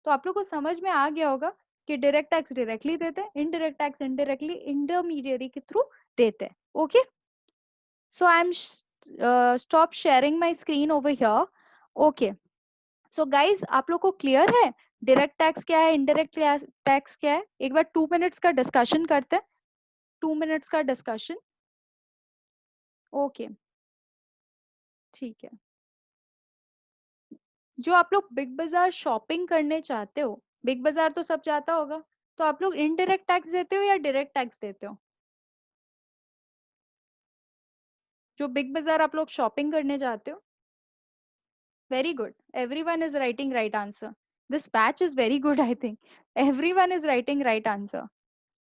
तो आप लोग को समझ में आ गया होगा कि डायरेक्ट टैक्स डायरेक्टली देते हैं, इनडायरेक्ट टैक्स इनडायरेक्टली इंटरमीडियरी के थ्रू देते हैं। Okay so I M stop sharing my screen over here. Okay so guys आप लोग को क्लियर है डायरेक्ट टैक्स क्या है, इनडायरेक्ट टैक्स क्या है, एक बार 2 मिनट्स का डिस्कशन करते हैं, 2 मिनट्स का डिस्कशन। ओके ठीक है, जो आप लोग बिग बाजार शॉपिंग करने चाहते हो, बिग बाजार तो सब जाता होगा, तो आप लोग इनडायरेक्ट टैक्स देते हो या डायरेक्ट टैक्स देते हो, जो बिग बाजार आप लोग शॉपिंग करने जाते हो। Very good, everyone is writing right answer, this batch is very good, I think everyone is writing right answer.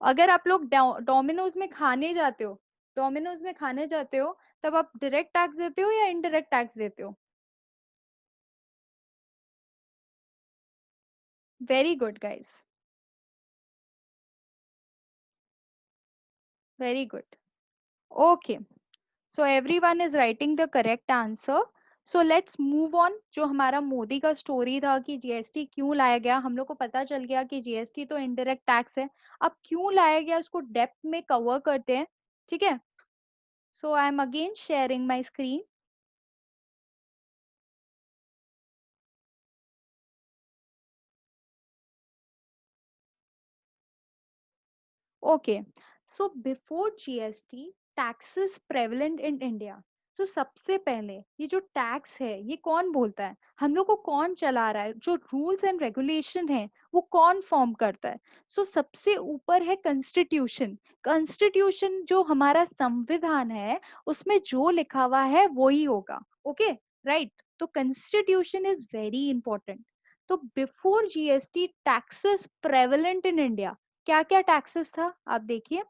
अगर आप लोग डोमिनोज में खाने जाते हो, डोमिनोज में खाने जाते हो, तब आप डायरेक्ट टैक्स देते हो या इनडायरेक्ट टैक्स देते हो? Very good guys, very good. Okay, so everyone is writing the correct answer. So let's move on. जो हमारा मोदी का स्टोरी था कि जीएसटी क्यों लाया गया, हम लोग को पता चल गया कि जीएसटी तो इनडायरेक्ट टैक्स है। अब क्यों लाया गया उसको डेप्थ में कवर करते हैं, ठीक है? So I am again sharing my screen. Okay, so before GST taxes prevalent in India. तो सबसे पहले ये जो टैक्स है ये कौन बोलता है, हम लोग को कौन चला रहा है, जो रूल्स एंड रेगुलेशन है वो कौन फॉर्म करता है? सो सबसे ऊपर है कॉन्स्टिट्यूशन। कॉन्स्टिट्यूशन जो हमारा संविधान है उसमें जो लिखा हुआ है वो ही होगा। Okay, right. तो कॉन्स्टिट्यूशन इज वेरी इंपॉर्टेंट। तो before GST taxes prevalent in India, क्या क्या टैक्सेस था आप देखिए।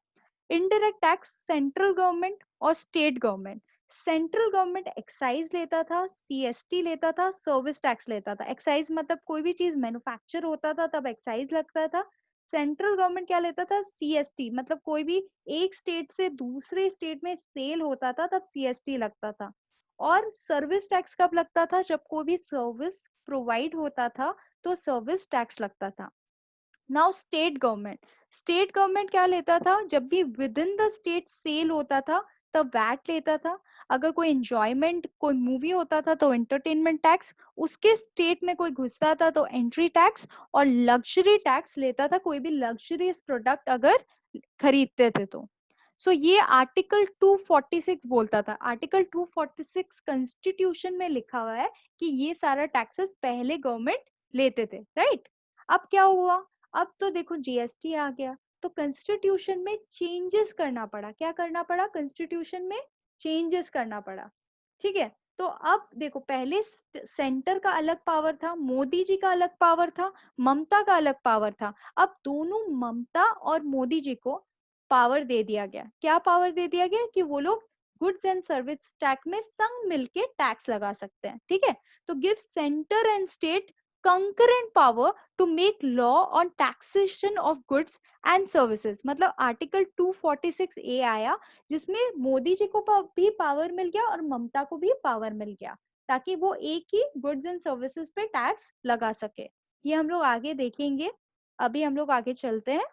इनडायरेक्ट टैक्स सेंट्रल गवर्नमेंट और state government. Central government excise लेता था, सीएसटी लेता था, सर्विस टैक्स लेता था। एक्साइज मतलब कोई भी चीज मैन्युफैक्चर होता था तब एक्साइज लगता था। सेंट्रल गवर्नमेंट क्या लेता था, सीएसटी, मतलब कोई भी एक स्टेट से दूसरे स्टेट में सेल होता था तब सीएसटी लगता था। और सर्विस टैक्स कब लगता था, जब कोई भी सर्विस प्रोवाइड होता था तो सर्विस टैक्स लगता था। नाउ स्टेट गवर्नमेंट क्या लेता था, जब भी within the state sale होता था तब वैट लेता था। अगर कोई एंजॉयमेंट कोई मूवी होता था तो एंटरटेनमेंट टैक्स, उसके स्टेट में कोई घुसता था तो एंट्री टैक्स, और लग्जरी टैक्स लेता था कोई भी लग्जरियस प्रोडक्ट अगर खरीदते थे तो। सो ये आर्टिकल 246 बोलता था। आर्टिकल 246 कॉन्स्टिट्यूशन में लिखा हुआ है कि ये सारा टैक्सेस पहले गवर्नमेंट लेते थे, राइट? अब क्या हुआ, अब तो देखो जीएसटी आ गया तो कॉन्स्टिट्यूशन में चेंजेस करना पड़ा। क्या करना पड़ा, कॉन्स्टिट्यूशन में चेंजेस करना पड़ा, ठीक है? तो अब देखो, पहले सेंटर का अलग पावर था, मोदी जी का अलग पावर था, ममता का अलग पावर था। अब दोनों ममता और मोदी जी को पावर दे दिया गया। क्या पावर दे दिया गया कि वो लोग गुड्स एंड सर्विस टैक्स में संग मिलके टैक्स लगा सकते हैं, ठीक है? तो give centre and state concurrent power to make law on taxation of goods and services। मतलब आर्टिकल 246 ए आया जिसमें मोदी जी को भी पावर मिल गया और ममता को भी पावर मिल गया, ताकि वो एक ही गुड्स एंड सर्विसेज पे टैक्स लगा सके। ये हम लोग आगे देखेंगे। अभी हम लोग आगे चलते हैं।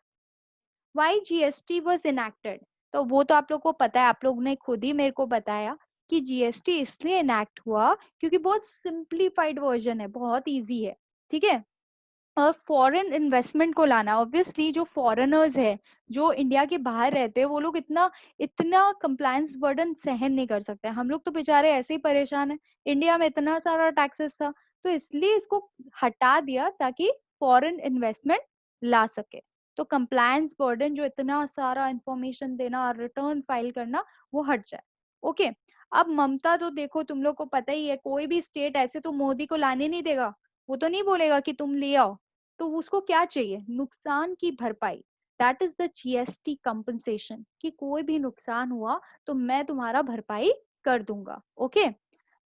वाई जीएसटी वॉज इनैक्टेड, तो वो तो आप लोग को पता है, आप लोग ने खुद ही मेरे को बताया कि जीएसटी इसलिए इनैक्ट हुआ क्योंकि बहुत सिंप्लीफाइड वर्जन है, बहुत इजी है, ठीक है? और फॉरेन इन्वेस्टमेंट को लाना, ऑब्वियसली जो फॉरेनर्स है जो इंडिया के बाहर रहते हैं वो लोग इतना इतना कंप्लायंस बर्डन सहन नहीं कर सकते। हम लोग तो बेचारे ऐसे ही परेशान है, इंडिया में इतना सारा टैक्सेस था, तो इसलिए इसको हटा दिया ताकि फॉरेन इन्वेस्टमेंट ला सके। तो कंप्लायंस बर्डन जो इतना सारा इंफॉर्मेशन देना और रिटर्न फाइल करना वो हट जाए। ओके, अब ममता तो देखो तुम लोग को पता ही है, कोई भी स्टेट ऐसे तो मोदी को लाने नहीं देगा, वो तो नहीं बोलेगा कि तुम ले आओ। तो उसको क्या चाहिए, नुकसान की भरपाई। That is the GST compensation, कि कोई भी नुकसान हुआ तो मैं तुम्हारा भरपाई कर दूंगा। ओके,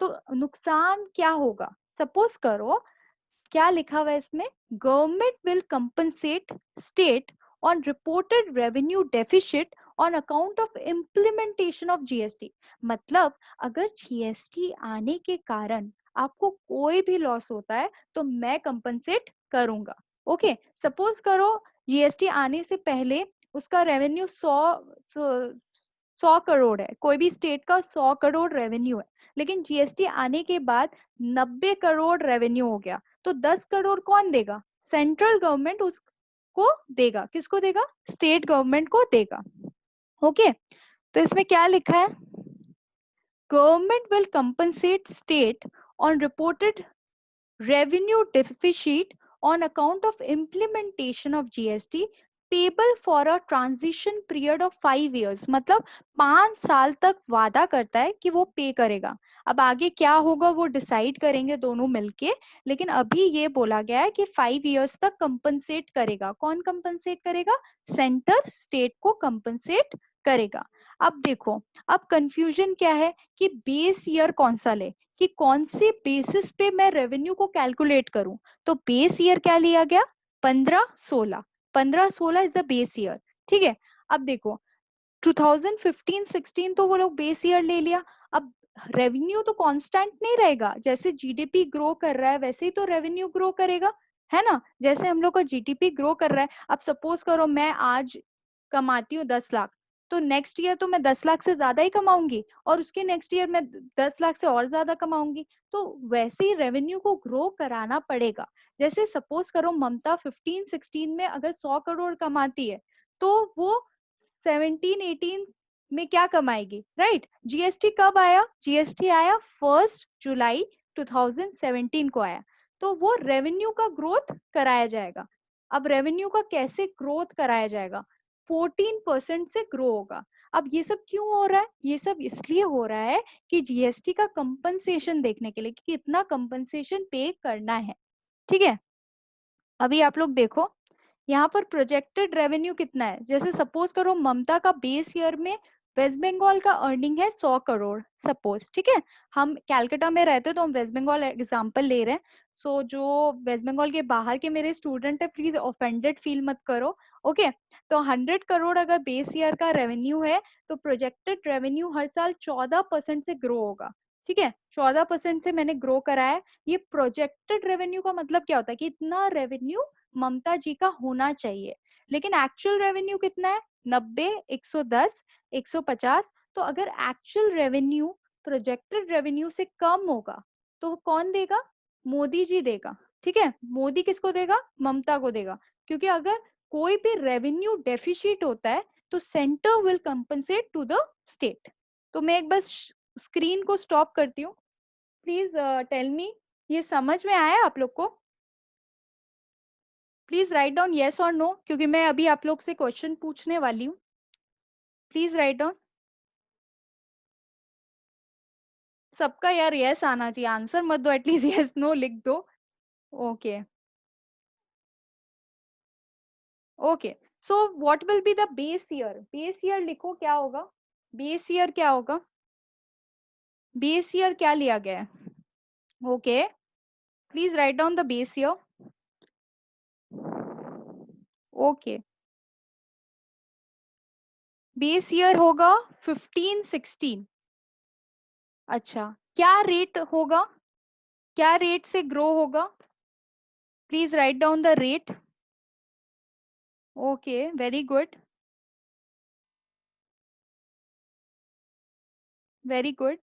तो नुकसान क्या होगा, सपोज करो, क्या लिखा हुआ है इसमें, government will compensate state on reported revenue deficit on account of implementation of GST. मतलब अगर जीएसटी आने के कारण आपको कोई भी लॉस होता है तो मैं कंपनसेट करूंगा। ओके, सपोज करो जीएसटी आने से पहले उसका रेवेन्यू 100 करोड़ है, कोई भी स्टेट का 100 करोड़ रेवेन्यू है, लेकिन जीएसटी आने के बाद 90 करोड़ रेवेन्यू हो गया, तो 10 करोड़ कौन देगा, सेंट्रल गवर्नमेंट उसको देगा। किसको देगा, स्टेट गवर्नमेंट को देगा। ओके, तो इसमें क्या लिखा है, government will compensate state on reported revenue deficit on account of implementation of GST payable for a transition period of 5 years, मतलब 5 साल तक वादा करता है कि वो पे करेगा। अब आगे क्या होगा वो डिसाइड करेंगे दोनों मिलके, लेकिन अभी ये बोला गया है कि 5 years तक कंपनसेट करेगा। कौन कंपनसेट करेगा? सेंटर स्टेट को कंपनसेट करेगा। अब देखो, अब कंफ्यूजन क्या है कि बेस ईयर कौन सा ले, कि कौन से बेसिस पे मैं रेवेन्यू को कैलकुलेट करूं। तो बेस ईयर क्या लिया गया? 15-16। 15-16 इज द बेस ईयर। ठीक है। अब देखो 2015-16 तो वो लोग बेस ईयर ले लिया। अब रेवेन्यू तो कांस्टेंट नहीं रहेगा, जैसे जीडीपी ग्रो कर रहा है वैसे ही तो रेवेन्यू ग्रो करेगा, है ना। जैसे हम लोग का जीडीपी ग्रो कर रहा है, अब सपोज करो मैं आज कमाती हूँ 10 लाख, तो नेक्स्ट ईयर तो मैं 10 लाख से ज्यादा ही कमाऊंगी, और उसके नेक्स्ट ईयर मैं 10 लाख से और ज्यादा कमाऊंगी। तो वैसे ही रेवेन्यू को ग्रो कराना पड़ेगा। जैसे सपोज करो ममता 15-16 में अगर 100 करोड़ कमाती है, तो वो 17-18 में क्या कमाएगी, राइट। जीएसटी कब आया? जीएसटी आया 1 जुलाई 2017 को आया। तो वो रेवेन्यू का ग्रोथ कराया जाएगा। अब रेवेन्यू का कैसे ग्रोथ कराया जाएगा? 14% से ग्रो होगा। अब ये सब क्यों हो रहा है? ये सब इसलिए हो रहा है कि जीएसटी का कंपनसेशन देखने के लिए कि कितना कंपनसेशन पे करना है। ठीक है। अभी आप लोग देखो यहाँ पर प्रोजेक्टेड रेवेन्यू कितना है। जैसे सपोज करो ममता का बेस ईयर में वेस्ट बंगाल का अर्निंग है 100 करोड़, सपोज। ठीक है। हम कैलकाटा में रहते तो हम वेस्ट बंगाल एग्जांपल ले रहे हैं। सो जो वेस्ट बंगाल के बाहर के मेरे स्टूडेंट है, प्लीज ऑफेंडेड फील मत करो। ओके। तो 100 करोड़ अगर बेस ईयर का रेवेन्यू है, तो प्रोजेक्टेड रेवेन्यू हर साल 14% से ग्रो होगा। ठीक है। 14% से मैंने ग्रो कराया। ये प्रोजेक्टेड रेवेन्यू का मतलब क्या होता है कि इतना रेवेन्यू ममता जी का होना चाहिए। लेकिन एक्चुअल रेवेन्यू कितना है? 90, 110, 150। तो अगर एक्चुअल रेवेन्यू प्रोजेक्टेड रेवेन्यू से कम होगा, तो कौन देगा? मोदी जी देगा। ठीक है। मोदी किसको देगा? ममता को देगा। क्योंकि अगर कोई भी रेवेन्यू डेफिशिट होता है, तो centre will compensate to the state. तो मैं एक बस स्क्रीन को स्टॉप करती हूँ। प्लीज टेल मी, ये समझ में आया आप लोग को? प्लीज राइट डाउन येस और नो, क्योंकि मैं अभी आप लोग से क्वेश्चन पूछने वाली हूँ। Please write down. सबका यार यस आना चाहिए, आंसर मत दो, एटलीस्ट यस नो लिख दो। Okay. Okay. So what will be the base year? Base year लिखो, क्या होगा? बेस ईयर क्या होगा? बेस ईयर क्या लिया गया है? Okay. Please write down the base year. Okay. Base year होगा 15-16। अच्छा, क्या रेट होगा? क्या रेट से ग्रो होगा? Please write down the rate. Okay, very good. Very good.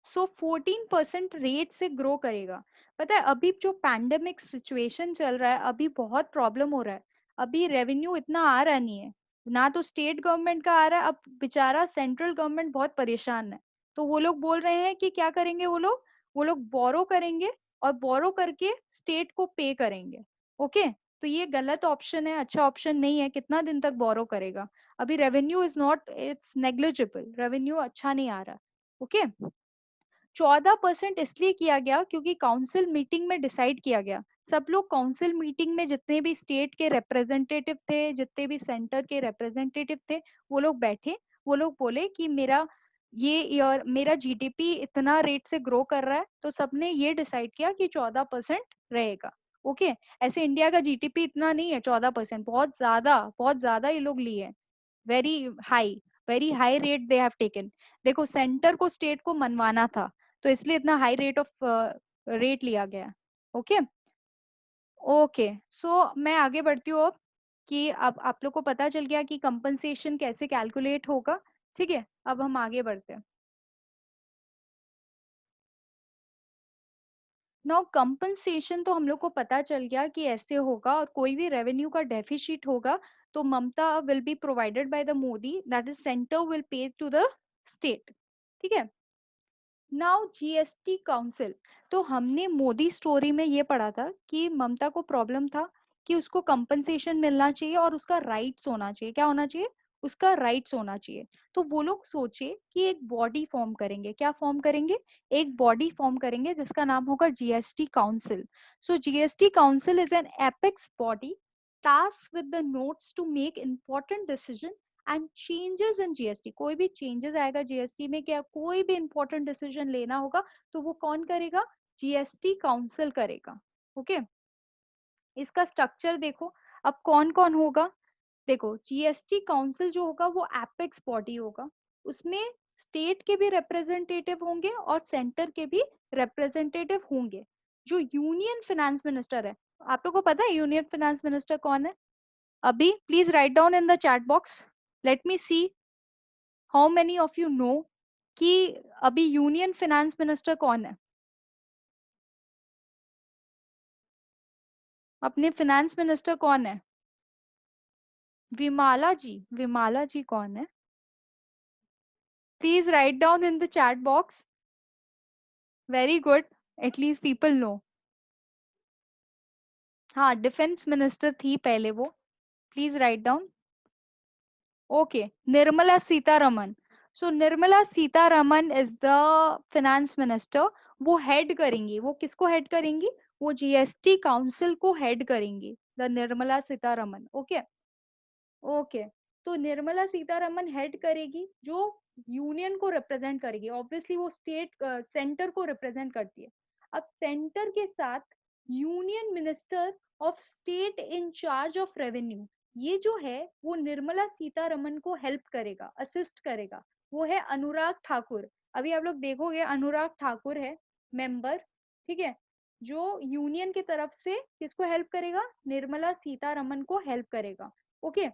So 14% rate से ग्रो करेगा। पता है अभी जो पैंडेमिक सिचुएशन चल रहा है, अभी बहुत प्रॉब्लम हो रहा है। अभी रेवेन्यू इतना आ रहा नहीं है, ना तो स्टेट गवर्नमेंट का आ रहा है। अब बेचारा सेंट्रल गवर्नमेंट बहुत परेशान है। तो वो लोग बोल रहे हैं कि क्या करेंगे वो लोग बोरो करेंगे, और बोरो करके स्टेट को पे करेंगे। ओके। तो ये गलत ऑप्शन है, अच्छा ऑप्शन नहीं है। कितना दिन तक बोरो करेगा? अभी revenue is not, it's negligible, revenue अच्छा नहीं आ रहा। ओके। 14% इसलिए किया गया क्योंकि काउंसिल मीटिंग में डिसाइड किया गया। सब लोग काउंसिल मीटिंग में, जितने भी स्टेट के रिप्रेजेंटेटिव थे, जितने भी सेंटर के रिप्रेजेंटेटिव थे, वो लोग बैठे। वो लोग बोले कि मेरा ये ईयर, मेरा जीडीपी इतना रेट से ग्रो कर रहा है, तो सबने ये डिसाइड किया कि 14% रहेगा। ओके। ऐसे इंडिया का जीडीपी इतना नहीं है 14%, बहुत ज्यादा ये लोग लिए। Very high, very high rate they have taken. देखो सेंटर को स्टेट को मनवाना था, तो इसलिए इतना हाई रेट ऑफ रेट लिया गया। ओके। ओके। सो मैं आगे बढ़ती हूँ अब, कि अब आप लोग को पता चल गया कि कंपनसेशन कैसे कैलकुलेट होगा। ठीक है। अब हम आगे बढ़ते हैं। नाउ कंपनसेशन तो हम लोग को पता चल गया कि ऐसे होगा, और कोई भी रेवेन्यू का डेफिसिट होगा, तो Mamata will be provided by the Modi, that is centre will pay to the state. ठीक है। Now GST council. तो हमने मोदी स्टोरी में ये पढ़ा था कि ममता को प्रॉब्लम था कि उसको कंपनसेशन मिलना चाहिए और उसका राइट्स होना चाहिए। क्या होना चाहिए? उसका राइट्स होना चाहिए। तो वो लोग सोचे कि एक बॉडी फॉर्म करेंगे। क्या फॉर्म करेंगे? एक बॉडी फॉर्म करेंगे जिसका नाम होगा GST council. So GST council is an apex body tasked with the notes to make important decision and changes in GST. कोई भी चेंजेस आएगा जीएसटी में, क्या कोई भी इंपॉर्टेंट डिसीजन लेना होगा तो वो कौन करेगा? जीएसटी काउंसिल करेगा। ओके इसका स्ट्रक्चर देखो, अब कौन कौन होगा। देखो जीएसटी काउंसिल जो होगा वो एपेक्स बॉडी होगा, उसमें स्टेट के भी रिप्रेजेंटेटिव होंगे और सेंटर के भी रिप्रेजेंटेटिव होंगे। जो यूनियन फाइनेंस मिनिस्टर है, आप लोगों को पता है यूनियन फाइनेंस मिनिस्टर कौन है? अभी please write down in the chat box, let me see how many of you know कि अभी यूनियन फाइनेंस मिनिस्टर कौन है? अपने फाइनेंस मिनिस्टर कौन है? विमाला जी। विमाला जी कौन है? Please write down in the chat box. Very good, at least people know. हाँ डिफेंस मिनिस्टर थी पहले वो। Please write down. Okay Nirmala Sitharaman. So Nirmala Sitharaman is the finance minister. वो हेड करेंगी, वो किसको हेड करेंगी? वो जीएसटी काउंसिल को हेड करेंगी, the Nirmala Sitharaman. Okay okay तो निर्मला सीतारमन हेड करेगी, जो यूनियन को रिप्रेजेंट करेगी। ऑब्वियसली वो स्टेट सेंटर को रिप्रेजेंट करती है। अब सेंटर के साथ union minister of state in charge of revenue, ये जो है वो निर्मला सीतारमन को हेल्प करेगा, असिस्ट करेगा। वो है अनुराग ठाकुर। अभी आप लोग देखोगे अनुराग ठाकुर है मेंबर, ठीक है, जो यूनियन की तरफ से किसको हेल्प करेगा? निर्मला सीतारमन को हेल्प करेगा। ओके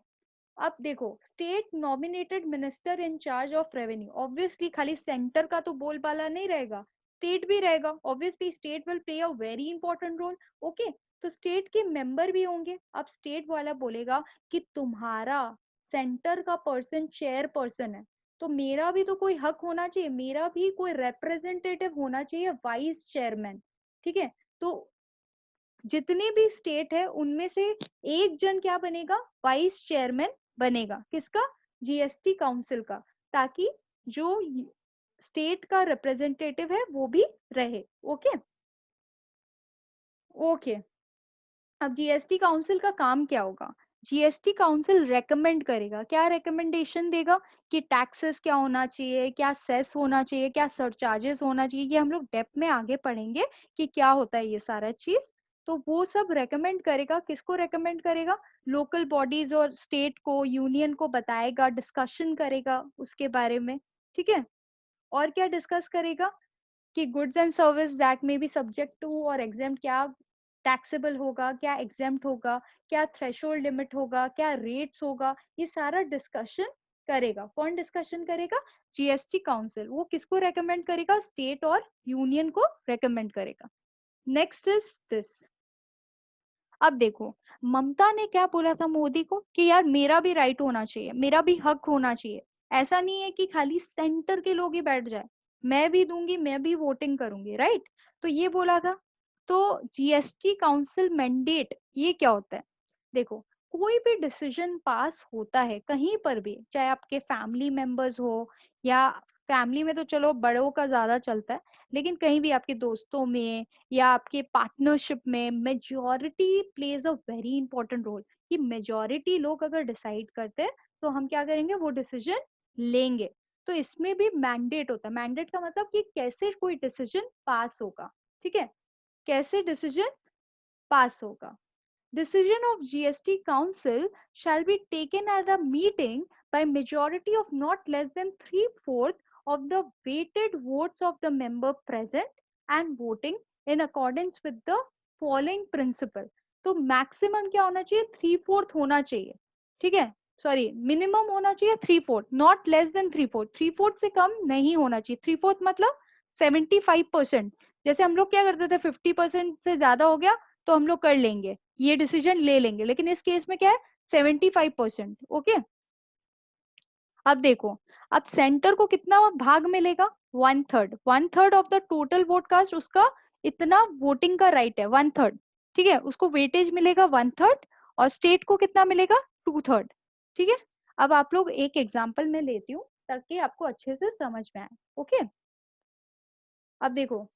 अब देखो state nominated minister in charge of revenue, obviously खाली सेंटर का तो बोलबाला नहीं रहेगा, स्टेट भी रहेगा। Obviously state will play a very important role. Okay तो स्टेट के मेंबर भी होंगे। अब स्टेट वाला बोलेगा कि तुम्हारा सेंटर का पर्सन चेयर पर्सन है, तो मेरा भी तो कोई हक होना चाहिए, मेरा भी कोई रिप्रेजेंटेटिव होना चाहिए, वाइस चेयरमैन। ठीक है तो जितने भी स्टेट है उनमें से एक जन क्या बनेगा? वाइस चेयरमैन बनेगा। किसका? जीएसटी काउंसिल का, ताकि जो स्टेट का रिप्रेजेंटेटिव है वो भी रहे। ओके ओके अब जीएसटी काउंसिल का काम क्या होगा? जीएसटी काउंसिल रेकमेंड करेगा। क्या रेकमेंडेशन देगा? कि टैक्सेस क्या होना चाहिए, क्या सेस होना चाहिए, क्या सरचार्जेस होना चाहिए। ये हम लोग डेप्थ में आगे पढ़ेंगे कि क्या होता है ये सारा चीज। तो वो सब रेकमेंड करेगा। किसको रेकमेंड करेगा? लोकल बॉडीज और स्टेट को, यूनियन को बताएगा, डिस्कशन करेगा उसके बारे में। ठीक है और क्या डिस्कस करेगा? कि goods and service that may be subject to और एग्जेम्प्ट, क्या टैक्सेबल होगा, क्या एग्जेम्प्ट होगा, क्या थ्रेशोल्ड लिमिट होगा, क्या रेट्स होगा, ये सारा डिस्कशन करेगा। कौन डिस्कशन करेगा? GST council. वो किसको रेकमेंड करेगा? स्टेट और यूनियन को रेकमेंड करेगा। Next is this. अब देखो ममता ने क्या बोला था मोदी को कि यार मेरा भी राइट होना चाहिए, मेरा भी हक होना चाहिए। ऐसा नहीं है कि खाली सेंटर के लोग ही बैठ जाए, मैं भी दूंगी, मैं भी वोटिंग करूंगी, राइट? तो ये बोला था। तो जीएसटी काउंसिल मैंडेट ये क्या होता है? देखो कोई भी डिसीजन पास होता है कहीं पर भी, चाहे आपके फैमिली मेंबर्स हो या फैमिली में तो चलो बड़ों का ज्यादा चलता है, लेकिन कहीं भी आपके दोस्तों में या आपके पार्टनरशिप में majority plays a very important role. कि मेजॉरिटी लोग अगर डिसाइड करते हैं तो हम क्या करेंगे? वो डिसीजन लेंगे। तो इसमें भी मैंडेट होता है। मैंडेट का मतलब कि कैसे कोई डिसीजन पास होगा। ठीक है कैसे डिसीजन पास होगा। Decision of GST Council shall be taken at a meeting by majority of not less than 3/4 of the weighted votes of the member present and voting in accordance with the following principle। तो maximum क्या होना चाहिए? 3/4 होना चाहिए। ठीक है sorry minimum होना चाहिए 3/4, नॉट लेस देन 3/4। 3/4 से कम नहीं होना चाहिए। 3/4 मतलब 75%। जैसे हम लोग क्या करते थे, 50% से ज्यादा हो गया तो हम लोग कर लेंगे, ये डिसीजन ले लेंगे, लेकिन इस केस में क्या है? 75%। ओके अब देखो अब सेंटर को कितना भाग मिलेगा? 1/3। 1/3 of the total vote cast, उसका इतना वोटिंग का राइट है, 1/3। ठीक है, उसको वेटेज मिलेगा 1/3 और स्टेट को कितना मिलेगा 2/3। ठीक है, अब आप लोग एक एग्जाम्पल में लेती हूँ ताकि आपको अच्छे से समझ में आए। ओके, अब देखो,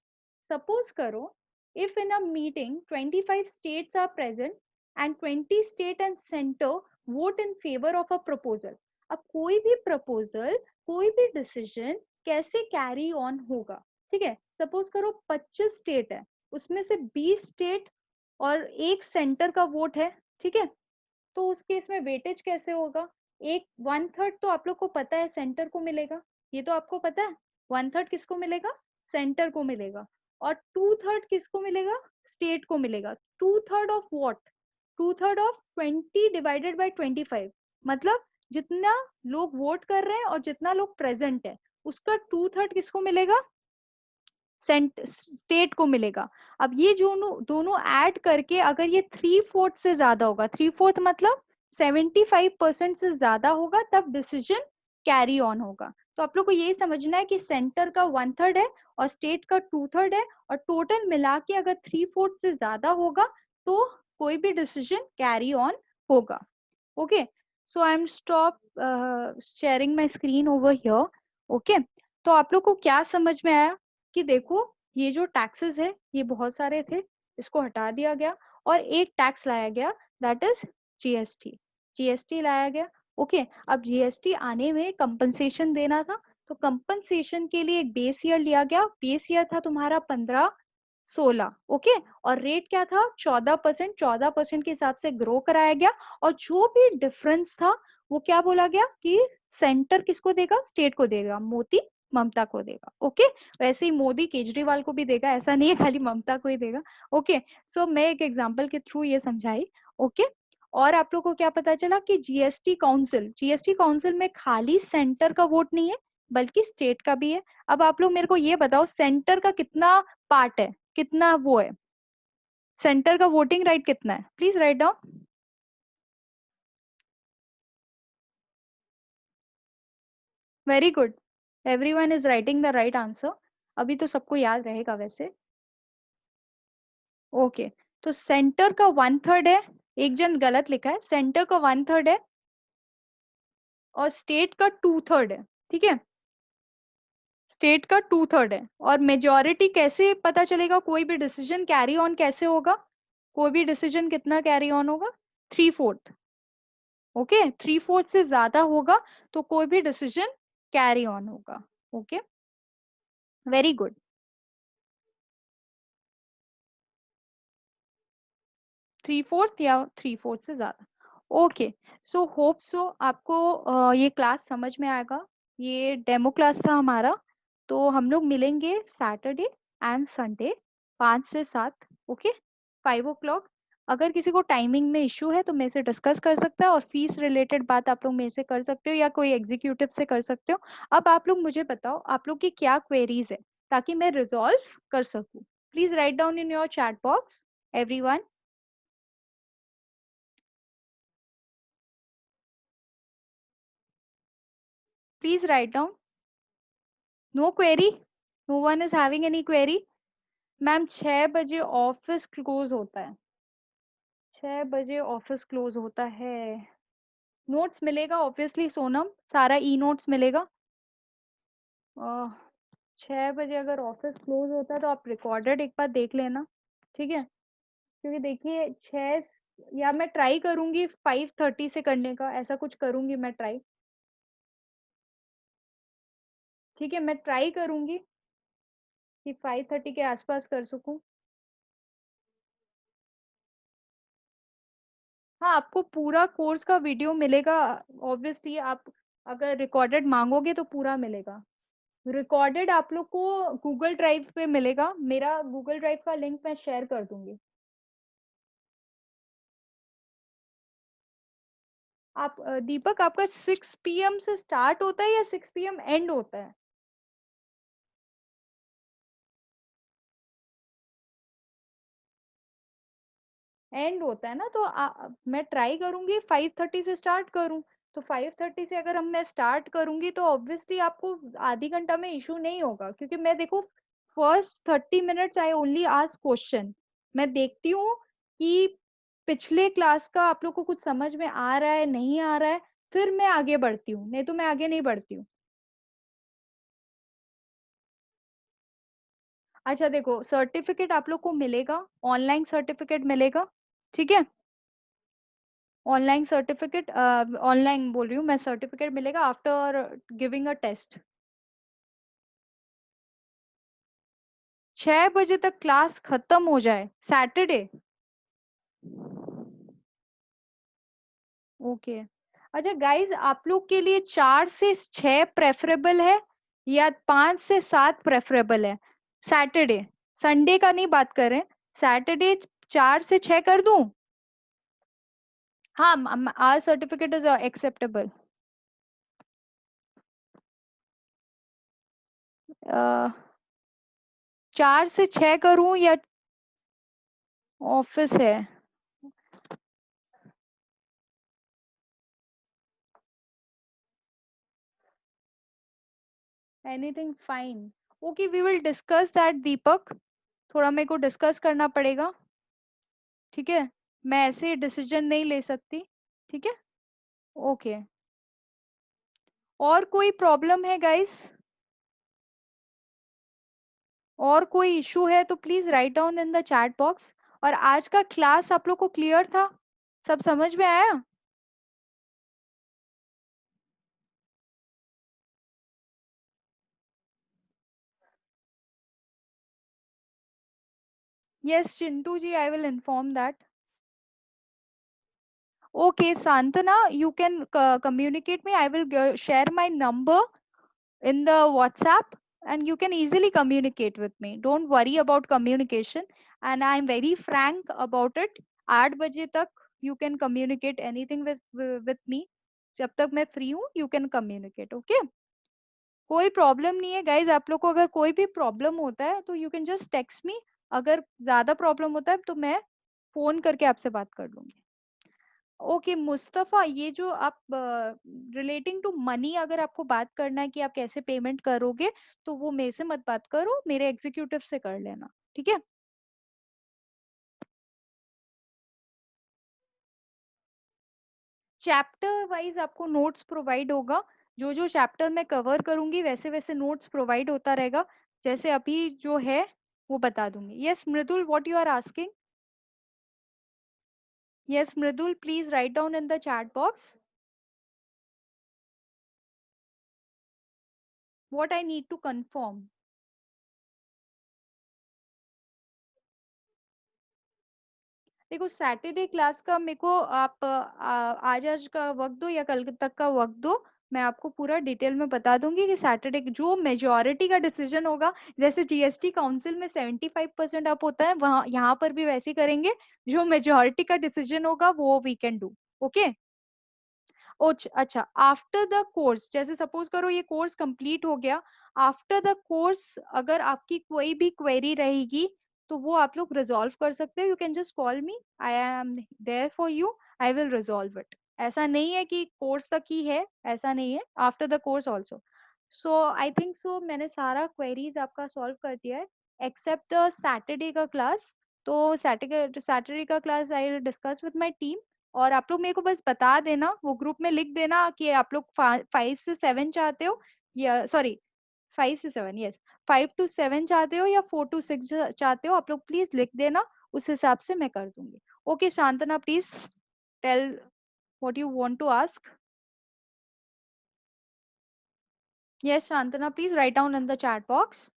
सपोज करो if in a meeting 25 states are present and 20 state and center vote in favor of a proposal। अब कोई भी प्रपोजल, कोई भी डिसीजन कैसे कैरी ऑन होगा। ठीक है, सपोज करो 25 स्टेट है, उसमें से 20 स्टेट और एक सेंटर का वोट है। ठीक है, तो उस केस में वेटेज कैसे होगा? एक 1/3 तो आप लोग को पता है सेंटर को मिलेगा, ये तो आपको पता है। 1/3 किसको मिलेगा? सेंटर को मिलेगा। और 2/3 किसको मिलेगा? स्टेट को मिलेगा। 2/3 of what? 2/3 of 20 divided by 25, मतलब जितना लोग वोट कर रहे हैं और जितना लोग प्रेजेंट है, उसका 2/3 किसको मिलेगा? स्टेट को मिलेगा। अब ये दोनों दोनों ऐड करके अगर ये 3/4 से ज्यादा होगा, 3/4 मतलब 75% से ज्यादा होगा, तब डिसीजन कैरी ऑन होगा। तो आप लोग को यही समझना है कि सेंटर का 1/3 है और स्टेट का 2/3 है, और टोटल मिला के अगर 3/4 से ज्यादा होगा तो कोई भी डिसीजन कैरी ऑन होगा। Okay, so I M stop sharing my screen over here. Okay, तो आप लोग को क्या समझ में आया कि देखो, ये जो टैक्सेस है ये बहुत सारे थे, इसको हटा दिया गया और एक टैक्स लाया गया, दैट इज जीएसटी। जीएसटी लाया गया। ओके, अब जीएसटी आने में कंपनसेशन देना था, तो कंपनसेशन के लिए एक बेस ईयर लिया गया। बेस ईयर था तुम्हारा 15-16। ओके, और रेट क्या था? 14%। 14% के हिसाब से ग्रो कराया गया, और जो भी डिफरेंस था वो क्या बोला गया कि सेंटर किसको देगा? स्टेट को देगा। मोदी ममता को देगा। ओके, वैसे ही मोदी केजरीवाल को भी देगा, ऐसा नहीं है खाली ममता को ही देगा। ओके, सो मैं एक एग्जांपल के थ्रू ये समझाई। ओके, और आप लोग को क्या पता चला कि जीएसटी काउंसिल में खाली सेंटर का वोट नहीं है बल्कि स्टेट का भी है। अब आप लोग मेरे को ये बताओ, सेंटर का कितना पार्ट है, कितना वो है, सेंटर का वोटिंग राइट कितना है? Please write down. Very good, everyone is writing the right answer. अभी तो सबको याद रहेगा वैसे। ओके, तो सेंटर का 1/3 है, एक जन गलत लिखा है, सेंटर का 1/3 है और स्टेट का 2/3 है। ठीक है, स्टेट का 2/3 है। और मेजोरिटी कैसे पता चलेगा? कोई भी डिसीजन कैरी ऑन कैसे होगा? कोई भी डिसीजन कितना कैरी ऑन होगा? 3/4। ओके, 3/4 से ज्यादा होगा तो कोई भी डिसीजन कैरी ऑन होगा। Okay, very good. 3/4 या 3/4 से ज्यादा। ओके, सो होप सो आपको ये क्लास समझ में आएगा। ये डेमो क्लास था हमारा, तो हम लोग मिलेंगे सैटरडे एंड संडे 5 से 7। Okay, 5 o'clock। अगर किसी को टाइमिंग में इशू है तो मेरे से डिस्कस कर सकता है, और फीस रिलेटेड बात आप लोग मेरे से कर सकते हो या कोई एग्जीक्यूटिव से कर सकते हो। अब आप लोग मुझे बताओ आप लोग की क्या क्वेरीज है ताकि मैं रिजॉल्व कर सकूं। Please write down in your chat box everyone. Please write down. No query? No one is having any query? Ma'am 6 बजे ऑफिस क्लोज होता है, 6 बजे ऑफिस क्लोज होता है। नोट्स मिलेगा ऑब्वियसली सोनम, सारा ई नोट्स मिलेगा। 6 बजे अगर ऑफिस क्लोज होता है तो आप रिकॉर्डेड एक बार देख लेना। ठीक है, क्योंकि देखिए 6, या मैं ट्राई करूंगी 5:30 से करने का, ऐसा कुछ करूंगी मैं ट्राई। ठीक है, मैं ट्राई करूंगी कि 5:30 के आसपास कर सकूं। हाँ, आपको पूरा कोर्स का वीडियो मिलेगा। ऑब्वियसली आप अगर रिकॉर्डेड मांगोगे तो पूरा मिलेगा। रिकॉर्डेड आप लोग को गूगल ड्राइव पे मिलेगा, मेरा गूगल ड्राइव का लिंक मैं शेयर कर दूंगी। आप दीपक, आपका 6 PM से स्टार्ट होता है या 6 PM एंड होता है? एंड होता है ना, तो मैं ट्राई करूंगी 5:30 से स्टार्ट करूं। तो 5:30 से अगर हम मैं स्टार्ट करूंगी तो ऑब्वियसली आपको आधी घंटा में इशू नहीं होगा, क्योंकि मैं देखो first 30 minutes I only ask question. मैं देखती हूँ कि पिछले क्लास का आप लोग को कुछ समझ में आ रहा है, नहीं आ रहा है, फिर मैं आगे बढ़ती हूँ, नहीं तो मैं आगे नहीं बढ़ती हूँ। अच्छा देखो, सर्टिफिकेट आप लोग को मिलेगा, ऑनलाइन सर्टिफिकेट मिलेगा, ठीक है। ऑनलाइन सर्टिफिकेट, ऑनलाइन बोल रही हूँ मैं, सर्टिफिकेट मिलेगा आफ्टर गिविंग अ टेस्ट। 6 बजे तक क्लास खत्म हो जाए सैटरडे। ओके। अच्छा गाइज, आप लोग के लिए 4 से 6 प्रेफरेबल है या 5 से 7 प्रेफरेबल है सैटरडे? संडे का नहीं बात कर रहे हैं, सैटरडे 4 से 6 कर दूं? हाँ, आर सर्टिफिकेट इज एक्सेप्टेबल। 4 से 6 करूं या ऑफिस है? Anything fine. Okay, we will discuss that Deepak, थोड़ा मेरे को डिस्कस करना पड़ेगा, ठीक है। मैं ऐसे डिसीजन नहीं ले सकती, ठीक है। ओके। और कोई प्रॉब्लम है गाइस? और कोई इशू है तो please write down in the chat box. और आज का क्लास आप लोग को क्लियर था? सब समझ में आया? Yes Chintu ji, I will inform that. Okay Santana, you can communicate me. I will share my number in the WhatsApp and you can easily communicate with me. Don't worry about communication and I'm very frank about it. 8 बजे तक you can communicate anything with me. जब तक मैं free हूँ you can communicate, okay? कोई problem नहीं है guys, आप लोग को अगर कोई भी प्रॉब्लम होता है तो you can just text me. अगर ज्यादा प्रॉब्लम होता है तो मैं फोन करके आपसे बात कर लूंगी। ओके मुस्तफा, ये जो आप रिलेटिंग टू मनी अगर आपको बात करना है कि आप कैसे पेमेंट करोगे, तो वो मेरे से मत बात करो, मेरे एग्जीक्यूटिव से कर लेना, ठीक है। चैप्टर वाइज आपको नोट्स प्रोवाइड होगा, जो जो चैप्टर मैं कवर करूंगी वैसे वैसे नोट्स प्रोवाइड होता रहेगा। जैसे अभी जो है वो बता दूंगी। Yes Mridul, what you are asking? Yes Mridul, please write down in the chat box what I need to confirm. देखो सैटरडे क्लास का मेरे को आप आज आज का वक्त दो या कल तक का वक्त दो, मैं आपको पूरा डिटेल में बता दूंगी कि सैटरडे जो मेजोरिटी का डिसीजन होगा, जैसे जीएसटी काउंसिल में 75% अप होता है, वहाँ यहाँ पर भी वैसे ही करेंगे। जो मेजोरिटी का डिसीजन होगा वो वी कैन डू, ओके। अच्छा, आफ्टर द कोर्स, जैसे सपोज करो ये कोर्स कंप्लीट हो गया, आफ्टर द कोर्स अगर आपकी कोई भी क्वेरी रहेगी तो वो आप लोग रिजॉल्व कर सकते हो। You can just call me, I am there for you, I will resolve it. ऐसा नहीं है कि कोर्स तक ही है, ऐसा नहीं है, after the course also. So I think so मैंने सारा क्वेरीज आपका सॉल्व कर दिया है, एक्सेप्ट द सैटरडे का क्लास। तो सैटरडे सैटरडे का class I will discuss with my team. और आप लोग मेरे को बस बता देना, वो ग्रुप में लिख देना कि आप लोग 5 से 7 चाहते हो, या सॉरी 5 से 7, यस 5 to 7 चाहते हो या 4 to 6 चाहते हो, आप लोग प्लीज लिख देना, उस हिसाब से मैं कर दूंगी। Okay Shantana, please tell what you want to ask. Yes Shantana, please write down in the chat box.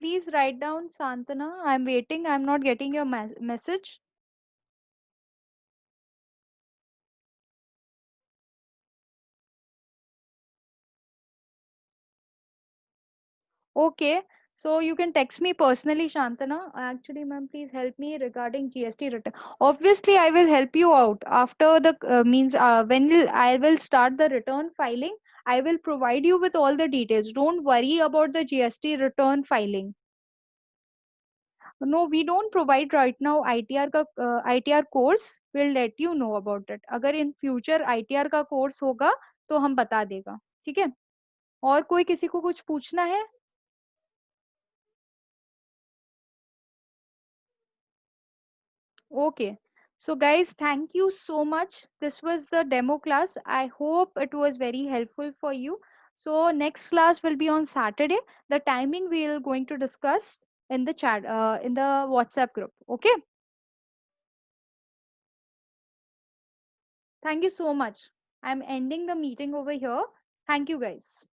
Please write down Shantana, I am waiting, I am not getting your message. Okay, so you can text me personally, Shantana. Actually, ma'am, please help me regarding GST return. Obviously, I will help you out after the means when I will start the return filing. I will provide you with all the details. Don't worry about the GST return filing. No, we don't provide right now ITR का ITR course. We'll let you know about it. अगर in future ITR का course होगा तो हम बता देगा. ठीक है. और कोई किसी को कुछ पूछना है? Okay. So guys, thank you so much. This was the demo class. I hope it was very helpful for you. So next class will be on Saturday. The timing we are going to discuss in the chat, in the WhatsApp group. Okay. Thank you so much. I'm ending the meeting over here. Thank you guys.